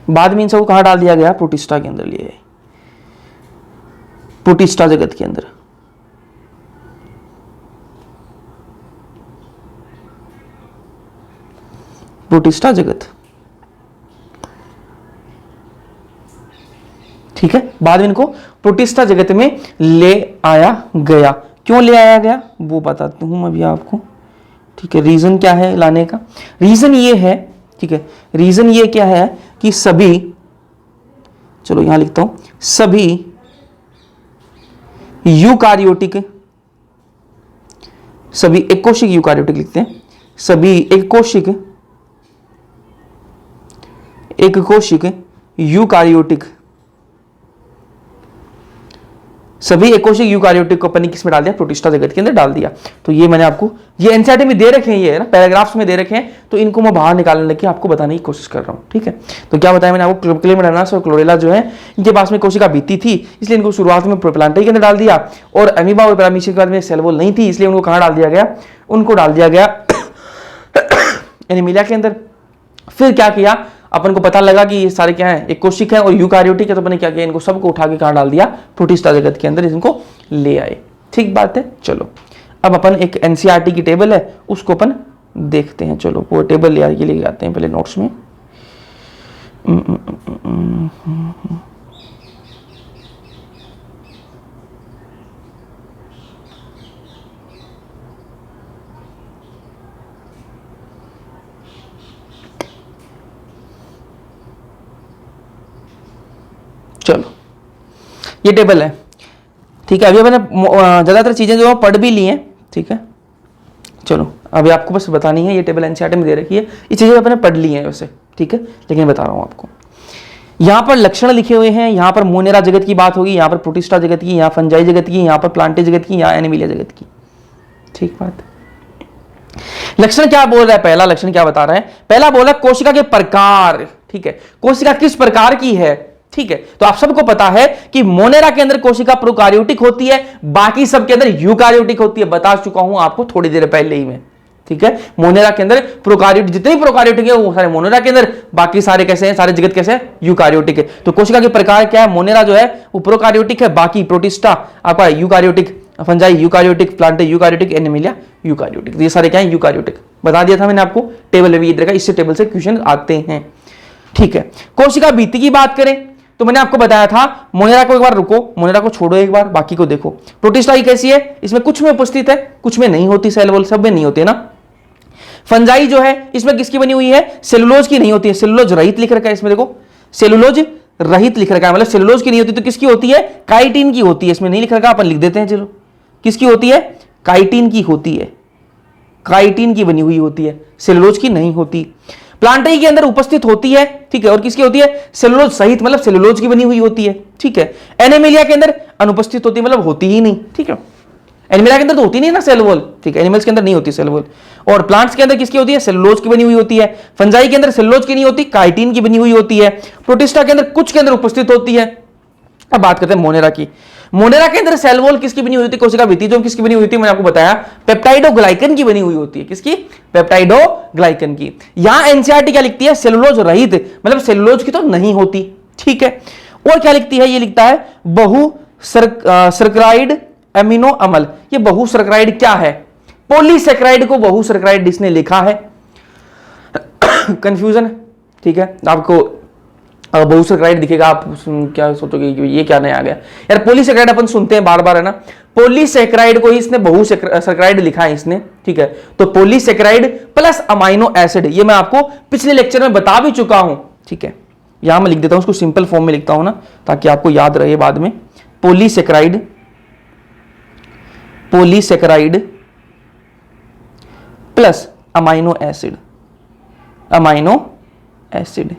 बाद में इन सबको कहां डाल दिया गया, प्रोटिस्टा के अंदर लिए। प्रोटिस्टा जगत के अंदर। प्रोटिस्टा जगत, ठीक है। बाद में इनको प्रोटिस्टा जगत में ले आया गया। क्यों ले आया गया वो बताता हूं मैं अभी आपको, ठीक है। रीजन क्या है लाने का? रीजन ये है, ठीक है, रीजन ये क्या है कि सभी, चलो यहां लिखता हूं, सभी यूकारियोटिक, सभी एकोशिक यूकारियोटिक लिखते हैं, सभी एकोशिक यूकारियोटिक, सभी एकोशिक यूकारियोटिक को अपन ने किसमें डाल दिया? प्रोटिस्टा जगत के अंदर डाल दिया। तो ये मैंने आपको, ये एनसीईआरटी में दे रखे हैं, ये है ना, पैराग्राफ्स में दे रखे हैं, तो इनको मैं बाहर निकालने लगे आपको बताने की कोशिश कर रहा हूं, ठीक है। तो क्या बताया मैंने आपको? क्लेमेडानास और क्लोरेला जो है इनके पास में कोशिका बीती थी, इसलिए इनको शुरुआत में प्लांटाई के अंदर डाल दिया, और अमीबा और पैरामीशियम के बाद में सेल वॉल नहीं थी, इसलिए उनको कहां डाल दिया गया? उनको डाल दिया गया एनीमिलिया के अंदर। फिर क्या किया? अपन को पता लगा कि ये सारे क्या है? एक कोशिक है और यूकारियोटिक है, तो अपन ने क्या किया? इनको सबको उठा के कहां डाल दिया? प्रोटिस्टा जगत के अंदर इनको ले आए। ठीक बात है। चलो अब अपन एक एनसीईआरटी की टेबल है उसको अपन देखते हैं। चलो वो टेबल ले आते हैं पहले नोट्स में। चलो ये टेबल है, ठीक है। अभी मैंने ज्यादातर चीजें जो पढ़ भी ली हैं, ठीक है। चलो अभी आपको बस बतानी है, ये टेबल एनसीईआरटी में दे रखी है, ये चीजें अपने पढ़ ली हैं वैसे, ठीक है, लेकिन बता रहा हूं आपको। यहां पर लक्षण लिखे हुए हैं, यहां पर मोनेरा जगत की बात होगी, यहां पर प्रोटिस्टा जगत की, यहां फंजाई जगत की, यहां पर प्लांटे जगत की, यहां एनिमिलिया जगत की। ठीक बात। लक्षण क्या बोल रहा है? पहला लक्षण क्या बता रहा है? पहला बोला कोशिका के प्रकार, ठीक है, कोशिका किस प्रकार की है, ठीक है। तो आप सबको पता है कि मोनेरा के अंदर कोशिका प्रोकार्योटिक होती है, बाकी सब के अंदर यूकार्योटिक होती है, बता चुका हूं आपको थोड़ी देर पहले ही मैं, ठीक है। मोनेरा के अंदर प्रोकार्योटिक, जितने भी प्रोकार्योटिक है वो सारे मोनेरा के अंदर, बाकी सारे कैसे हैं? सारे जगत कैसे हैं? यूकार्योटिक है। तो कोशिका के प्रकार क्या है? मोनेरा जो है वो प्रोकार्योटिक है, बाकी प्रोटिस्टा आपका eukaryotic, fungi eukaryotic, Plantae eukaryotic, Animalia eukaryotic. तो ये सारे क्या है? यूकार्योटिक। बता दिया था मैंने आपको, टेबल में भी देखा, इससे टेबल से क्वेश्चन आते हैं, ठीक है। कोशिका भित्ति की बात करें तो मैंने आपको बताया था, मोनेरा को एक बार रुको, मोनेरा को छोड़ो एक बार, बाकी को देखो। प्रोटिस्टा ही कैसी है? इसमें कुछ में उपस्थित है, कुछ में नहीं होती, सेल वॉल सब में नहीं होती है ना। फंजाई जो है इसमें किसकी बनी हुई है? सेलुलोज की नहीं होती है, सेलुलोज रहित लिख रखा है इसमें, देखो सेलुलोज रहित लिख रखा है, मतलब सेलुलोज की नहीं होती, तो किसकी होती है? काइटिन की होती है। इसमें नहीं लिख रखा, अपन लिख देते हैं, चलो किसकी होती है? काइटिन की होती है, काइटिन की बनी हुई होती है, सेलुलोज की नहीं होती। प्लांटाई के अंदर उपस्थित होती है, ठीक है, और किसकी होती है? सेलुलोज सहित, मतलब सेलुलोज की बनी हुई होती है, ठीक है। एनिमिलिया के अंदर अनुपस्थित होती है, मतलब होती ही नहीं, ठीक है। एनिमिलिया के अंदर तो होती नहीं ना सेल वॉल, ठीक है, एनिमल्स के अंदर नहीं होती सेल वॉल। और प्लांट्स के अंदर किसकी होती है? सेलुलोज की बनी हुई होती है। फंजाई के अंदर सेलुलोज की नहीं होती, काइटिन की बनी हुई होती है। प्रोटिस्टा के अंदर कुछ के अंदर उपस्थित होती है। अब बात करते हैं मोनेरा की। मोनेरा के अंदर सेल वॉल किसकी बनी हुई होती है? कोशिका भित्ति जो किसकी बनी हुई होती है? मैंने आपको बताया पेप्टाइडोग्लाइकन की बनी हुई होती है। किसकी? पेप्टाइडोग्लाइकन की। यहां एनसीईआरटी क्या लिखती है? सेलुलोज रहित, मतलब सेलुलोज की तो नहीं होती, ठीक है। और क्या लिखती है? ये लिखता है बहु सर्कराइड एमिनो अम्ल। ये बहु सर्कराइड क्या है? पॉलीसेक्राइड को बहु सर्कराइड इसने लिखा है। कंफ्यूजन, ठीक है। आपको बहुसैकराइड दिखेगा, आप क्या सोचोगे कि ये क्या नया आ गया यार? पॉलीसैकराइड अपन सुनते हैं बार बार, है ना। पॉलीसैकराइड को ही इसने बहुसैकराइड लिखा है इसने, ठीक है। तो पॉलीसैकराइड प्लस अमाइनो एसिड, ये मैं आपको पिछले लेक्चर में बता भी चुका हूं, ठीक है। यहां मैं लिख देता हूं, उसको सिंपल फॉर्म में लिखता हूं ना, ताकि आपको याद रहे बाद में। Polysaccharide, polysaccharide plus amino acid, amino acid,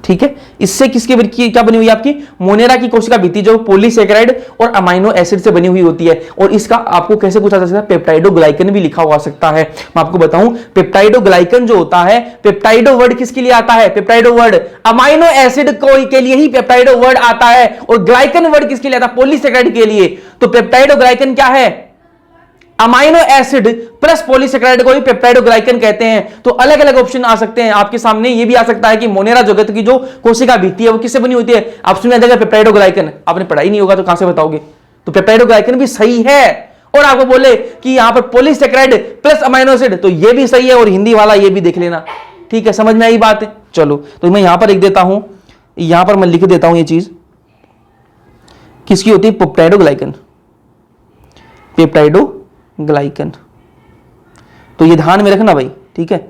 ठीक है। इससे किसकी क्या बनी हुई है? आपकी मोनेरा की कोशिका भित्ति जो पॉलीसैकराइड और अमाइनो एसिड से बनी हुई होती है। और इसका आपको कैसे पूछा जा सकता है? पेप्टाइडोग्लाइकन भी लिखा हुआ सकता है। मैं आपको बताऊं, पेप्टाइडोग्लाइकन जो होता है, पेप्टाइडो वर्ड किसके लिए आता है? पेप्टाइडो वर्ड अमाइनो एसिड के लिए ही पेप्टाइडो वर्ड आता है, और ग्लाइकन वर्ड किसके लिए आता है? पॉलीसैकराइड के लिए। तो पेप्टाइडोग्लाइकन क्या है? अमाइनो एसिड प्लस पॉलीसेकेराइड को ही पेप्टाइडोग्लाइकन कहते हैं। तो अलग अलग ऑप्शन आ सकते हैं आपके सामने। ये भी आ सकता है कि मोनेरा जगत की जो कोशिका भित्ति है वो किससे बनी होती है, ऑप्शन में आ जाएगा पेप्टाइडोग्लाइकन। आपने पढ़ा ही नहीं होगा तो कहां से बताओगे। तो पेप्टाइडोग्लाइकन भी सही है, और आपको बोले कि यहां पर पॉलीसेकेराइड प्लस अमाइनो एसिड, तो ये भी सही है, और हिंदी वाला ये भी देख लेना। ठीक है, समझ में आई बात है। चलो तो मैं यहां पर लिख देता हूं, यहां पर मैं लिख देता हूं ये चीज किसकी होती है, पेप्टाइडोग्लाइकन, पेप्टाइडोग्लाइकन। तो ये ध्यान में रखना भाई, ठीक है।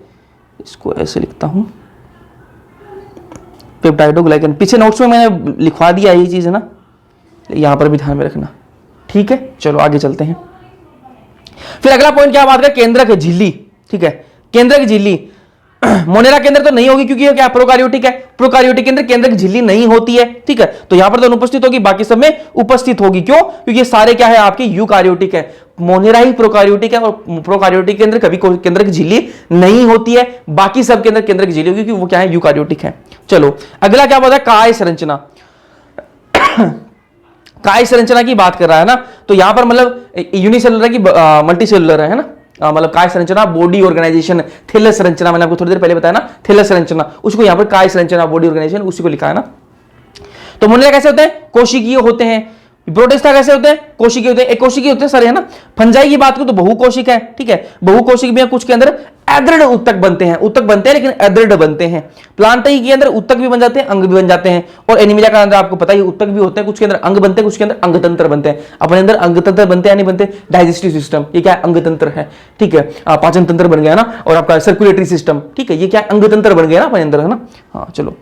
इसको ऐसे लिखता हूं, पेप्टाइडोग्लाइकन। पीछे नोट्स में मैंने लिखवा दिया ये चीज है ना, यहां पर भी ध्यान में रखना। ठीक है, चलो आगे चलते हैं। फिर अगला पॉइंट क्या बात करें, केंद्रक झिल्ली। ठीक है, केंद्रक झिल्ली मोनेरा के अंदर तो नहीं होगी क्योंकि ये क्या प्रोकार्योटिक है, प्रोकार्योटिक के अंदर केंद्रक झिल्ली नहीं होती है। ठीक है, तो यहां पर तो अनुपस्थित होगी, बाकी सब में उपस्थित होगी। क्यों, क्योंकि ये सारे क्या है आपके यूकार्योटिक है। मोनेरा ही प्रोकार्योटिक है, और प्रोकार्योटिक के अंदर कभी केंद्रक झिल्ली नहीं होती है, बाकी सब के अंदर केंद्रक झिल्ली होगी क्योंकि वो क्या है, यूकार्योटिक है। चलो अगला क्या बात है, काय संरचना। काय संरचना की बात कर रहा है ना, तो यहां पर मतलब यूनिसेलुलर की मल्टी सेलुलर है ना, मतलब काय संरचना, बॉडी ऑर्गेनाइजेशन, थैलस संरचना, मैंने आपको थोड़ी देर पहले बताया ना, थैलस संरचना, उसको यहां पर काय संरचना, बॉडी ऑर्गेनाइजेशन, उसी को लिखा है ना। तो मोनेरा कैसे होते हैं, कोशिकीय होते हैं। प्रोटिस्टा कैसे होते हैं, कोशिकीय होते हैं, एक कोशिकीय होते हैं सारे है ना। फंजाई की बात करूं तो बहुकोशिक है। ठीक है, बहुकोशिक में कुछ के अंदर अदृढ़ उत्तक बनते हैं, उत्तक बनते हैं लेकिन अदृढ़ बनते हैं। प्लांटाई के अंदर उत्तक भी बन जाते हैं, अंग भी बन जाते हैं। और एनिमिलिया के अंदर आपको पता ही उत्तक भी होते हैं, कुछ के अंदर अंग बनते हैं, कुछ के अंदर अंगतंत्र बनते हैं। अपने अंदर अंगतंत्र बनते हैं नहीं बनते, डाइजेस्टिव सिस्टम, ये क्या है, अंगतंत्र है। ठीक है, पाचन तंत्र बन गया ना, और आपका सर्कुलेटरी सिस्टम, ठीक है, ये क्या अंगतंत्र बन गया ना अपने अंदर है ना। हाँ चलो,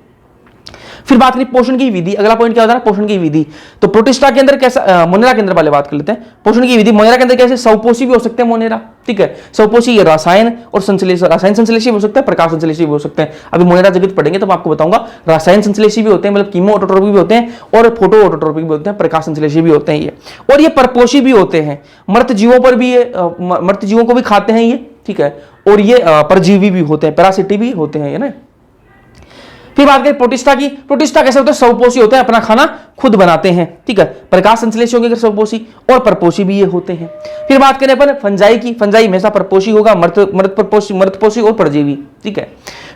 फिर बात करें पोषण की विधि। अगला पॉइंट क्या होता है, पोषण की विधि। तो प्रोटिस्टा के अंदर कैसा, मोनेरा के अंदर वाले बात कर लेते हैं। पोषण की विधि मोनेरा के अंदर कैसे, स्वपोषी भी हो सकते हैं मोनेरा। ठीक है, स्वपोषी ये रसायन और संश्लेषी, रसायन संश्लेषी भी हो सकता है, प्रकाश संश्लेषी भी हो सकते हैं। अभी मोनेरा जगत पढ़ेंगे तो मैं आपको बताऊंगा, रसायन संश्लेषी भी होते हैं, मतलब कीमो ऑटोट्रोपिक भी होते हैं, और फोटो ऑटोट्रोपिक भी होते हैं, प्रकाश संश्लेषी भी होते हैं ये। और ये परपोषी भी होते हैं, मृत जीवों पर भी ये, मृत जीवों को भी खाते हैं ये। ठीक है, और ये परजीवी भी होते हैं, पैरासिटी भी होते हैं ये ना। फिर बात करें प्रोटिस्टा की। प्रोटिस्टा कैसे होते हैं, स्वपोषी होते हैं, अपना खाना खुद बनाते हैं। ठीक है, प्रकाश संश्लेषी होंगे स्वपोषी, और परपोषी भी ये होते हैं। फिर बात करें अपन फंजाई की। फंजाई हमेशा परपोषी होगा, मृतपोषी और परजीवी। ठीक है,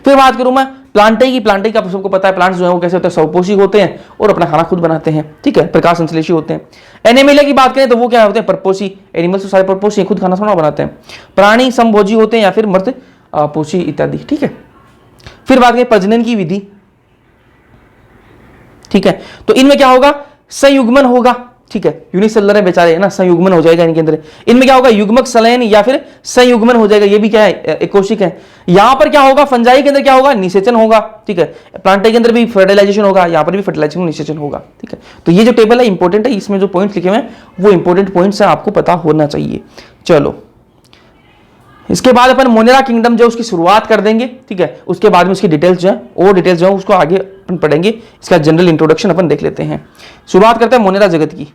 फिर बात करूं मैं प्लांटाई की। प्लांटाई का सबको पता है, प्लांट्स जो है वो कैसे होते हैं, स्वपोषी होते हैं और अपना खाना खुद बनाते हैं। ठीक है, प्रकाश संश्लेषी होते हैं। एनिमलिया की बात करें तो वो क्या होते हैं, परपोषी। एनिमल्स तो सारे परपोषी, खुद खाना थोड़ा बनाते हैं। प्राणी समभोजी होते हैं या फिर मृत पोषी इत्यादि। ठीक है, फिर बात करें प्रजनन की विधि। ठीक है, तो इनमें क्या होगा, संयुग्मन होगा। ठीक है, यूनिसेलुलर है बेचारे है ना, संयुग्मन हो जाएगा इनके अंदर। इनमें क्या होगा, युग्मक संलयन या फिर संयुग्मन हो जाएगा, ये भी क्या है, एक कोशिक है। यहां पर क्या होगा, फंजाई के अंदर क्या होगा, निषेचन होगा। ठीक है, प्लांटाई के अंदर भी फर्टिलाइजेशन होगा, यहां पर भी फर्टिलाइजेशन निषेचन होगा। ठीक है, तो ये जो टेबल है इंपॉर्टेंट है, इसमें जो पॉइंट्स लिखे हुए हैं वो इंपॉर्टेंट पॉइंट्स है, आपको पता होना चाहिए। चलो इसके बाद अपन मोनेरा किंगडम जो उसकी शुरुआत कर देंगे। ठीक है, उसके बाद में उसकी डिटेल्स जो है, और डिटेल्स जो है उसको आगे अपन पढ़ेंगे। इसका जनरल इंट्रोडक्शन अपन देख लेते हैं। शुरुआत करते हैं मोनेरा जगत की।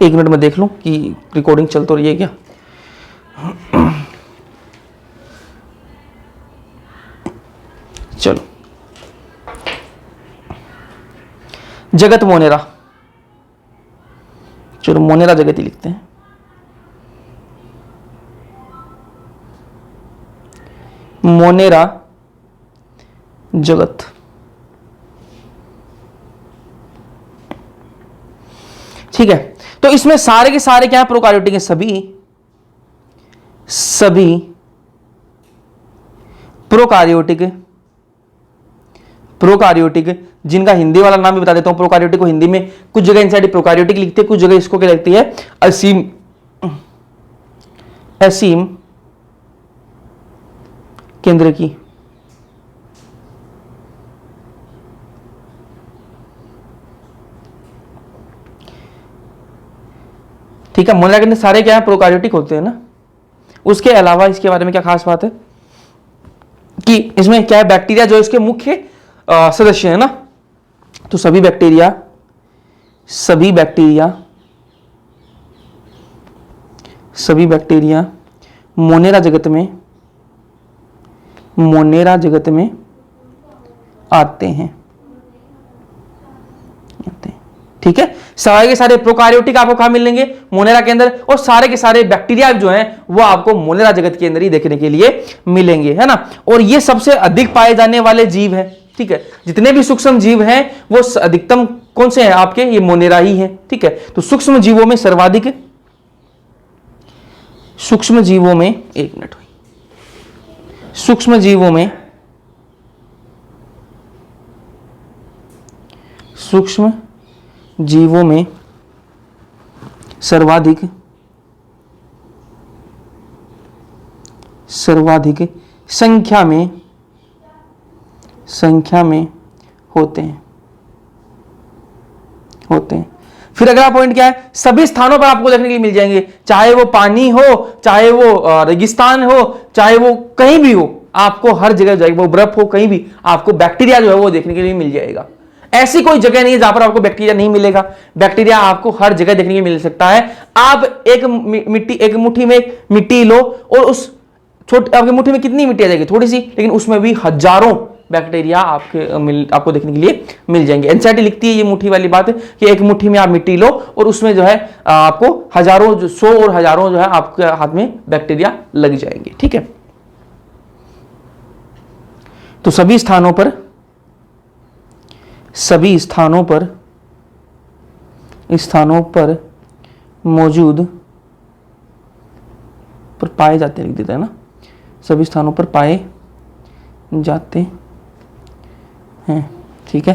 एक मिनट में देख लूं कि रिकॉर्डिंग चल तो रही है क्या। चलो, जगत मोनेरा, चलो मोनेरा जगत ही लिखते हैं। मोनेरा जगत। ठीक है, तो इसमें सारे के सारे क्या है, प्रोकार्योटिक है, सभी प्रोकार्योटिक, जिनका हिंदी वाला नाम भी बता देता हूं। प्रोकार्योटिक को हिंदी में कुछ जगह इनसाइड प्रोकार्योटिक लिखते हैं, कुछ जगह इसको क्या लिखती है, असीम केंद्र की। ठीक है, मोनेरा के अंदर सारे क्या है, प्रोकार्योटिक होते हैं ना। उसके अलावा इसके बारे में क्या खास बात है कि इसमें क्या है, बैक्टीरिया जो इसके मुख्य सदस्य है ना। तो सभी बैक्टीरिया मोनेरा जगत में आते हैं। ठीक है। सारे के सारे प्रोकार्योटिक आपको कहां मिलेंगे? मोनेरा के अंदर। और सारे के सारे बैक्टीरिया जो हैं वो आपको मोनेरा जगत के अंदर ही देखने के लिए मिलेंगे, है ना। और ये सबसे अधिक पाए जाने वाले जीव हैं, ठीक है। जितने भी सूक्ष्म जीव हैं वो अधिकतम कौन से हैं आपके? ये मोनेरा ही है, ठीक है। तो सूक्ष्म जीवों में सर्वाधिक, सूक्ष्म जीवों में, एक मिनट, सूक्ष्म जीवों में, सूक्ष्म जीवों में सर्वाधिक संख्या में होते हैं। फिर अगला पॉइंट क्या है? सभी स्थानों पर आपको देखने के लिए मिल जाएंगे, चाहे वो पानी हो, चाहे वो रेगिस्तान हो, चाहे वो कहीं भी हो, आपको हर जगह जाएगा, वो बर्फ हो, कहीं भी आपको बैक्टीरिया जो है वो देखने के लिए मिल जाएगा। ऐसी कोई जगह नहीं है जहां पर आपको बैक्टीरिया नहीं मिलेगा। बैक्टीरिया आपको हर जगह देखने के लिए मिल सकता है। आप एक मुट्ठी में एक मिट्टी लो और उस आपकी मुट्ठी में कितनी मिट्टी आ जाएगी? थोड़ी सी, लेकिन उसमें भी हजारों बैक्टीरिया आपको देखने के लिए मिल जाएंगे। एनसीईआरटी लिखती है ये मुट्ठी वाली बात है कि एक मुट्ठी में आप मिट्टी लो और उसमें जो है आपको हजारों, 100 और हजारों जो है आपके हाथ में बैक्टीरिया लग जाएंगे, ठीक है। तो सभी स्थानों पर मौजूद, पर पाए जाते लिख देता है ना, सभी स्थानों पर पाए जाते हैं, ठीक है।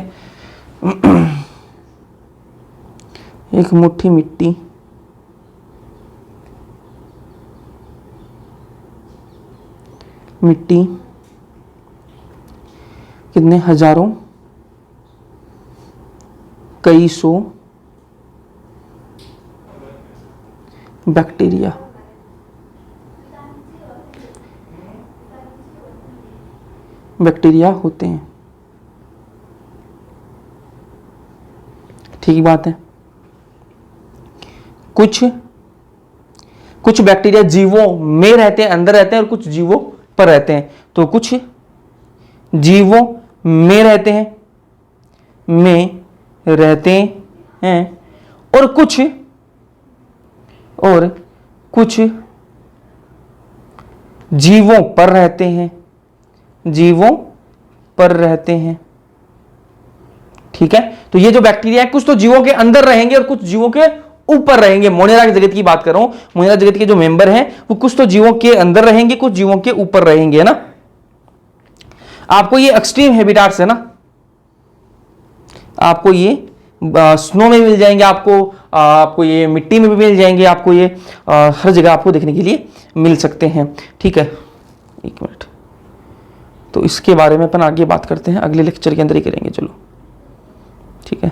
एक मुट्ठी मिट्टी कितने हजारों, कई सौ बैक्टीरिया होते हैं, ठीक बात है। कुछ बैक्टीरिया जीवों में रहते हैं, अंदर रहते हैं, और कुछ जीवों पर रहते हैं। तो कुछ जीवों में रहते हैं, और कुछ जीवों पर रहते हैं, ठीक है। तो ये जो बैक्टीरिया है कुछ तो जीवों के अंदर रहेंगे और कुछ जीवों के ऊपर रहेंगे। मोनेरा की जगत की बात कर रहा हूं। मोनेरा जगत के जो मेंबर हैं वो कुछ तो जीवों के अंदर रहेंगे, कुछ जीवों के ऊपर रहेंगे, है ना। आपको ये एक्सट्रीम हैबिटाट्स है ना, आपको ये स्नो में मिल जाएंगे, आपको ये मिट्टी में भी मिल जाएंगे, आपको ये हर जगह आपको देखने के लिए मिल सकते हैं, ठीक है। एक मिनट, तो इसके बारे में अपन आगे बात करते हैं, अगले लेक्चर के अंदर ही करेंगे, चलो ठीक है।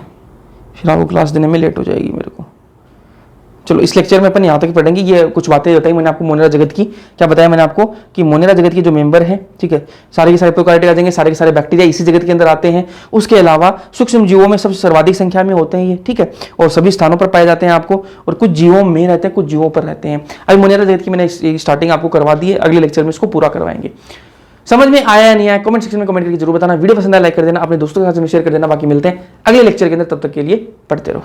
फिर आपको क्लास देने में लेट हो जाएगी मेरे को। चलो इस लेक्चर में अपन यहाँ तक पढ़ेंगे। ये कुछ बातें बताई मैंने आपको मोनेरा जगत की। क्या बताया मैंने आपको कि मोनेरा जगत के जो मेंबर हैं, ठीक है, सारे के सारे प्रोकार्योटिक आ जाएंगे, सारे के सारे बैक्टीरिया इसी जगत के अंदर आते हैं। उसके अलावा सूक्ष्म जीवों में सबसे सर्वाधिक संख्या में होते हैं ये, ठीक है, और सभी स्थानों पर पाए जाते हैं आपको, और कुछ जीवों में रहते हैं, कुछ जीवों पर रहते हैं। अभी मोनेरा जगत की मैंने स्टार्टिंग आपको करवा दी है, अगले लेक्चर में इसको पूरा करवाएंगे। समझ में आया या नहीं आया कमेंट सेक्शन में कमेंट करके जरूर बताना। वीडियो पसंद आया लाइक कर देना, अपने दोस्तों के साथ में शेयर कर देना। बाकी मिलते हैं अगले लेक्चर के अंदर, तब तक के लिए पढ़ते रहो।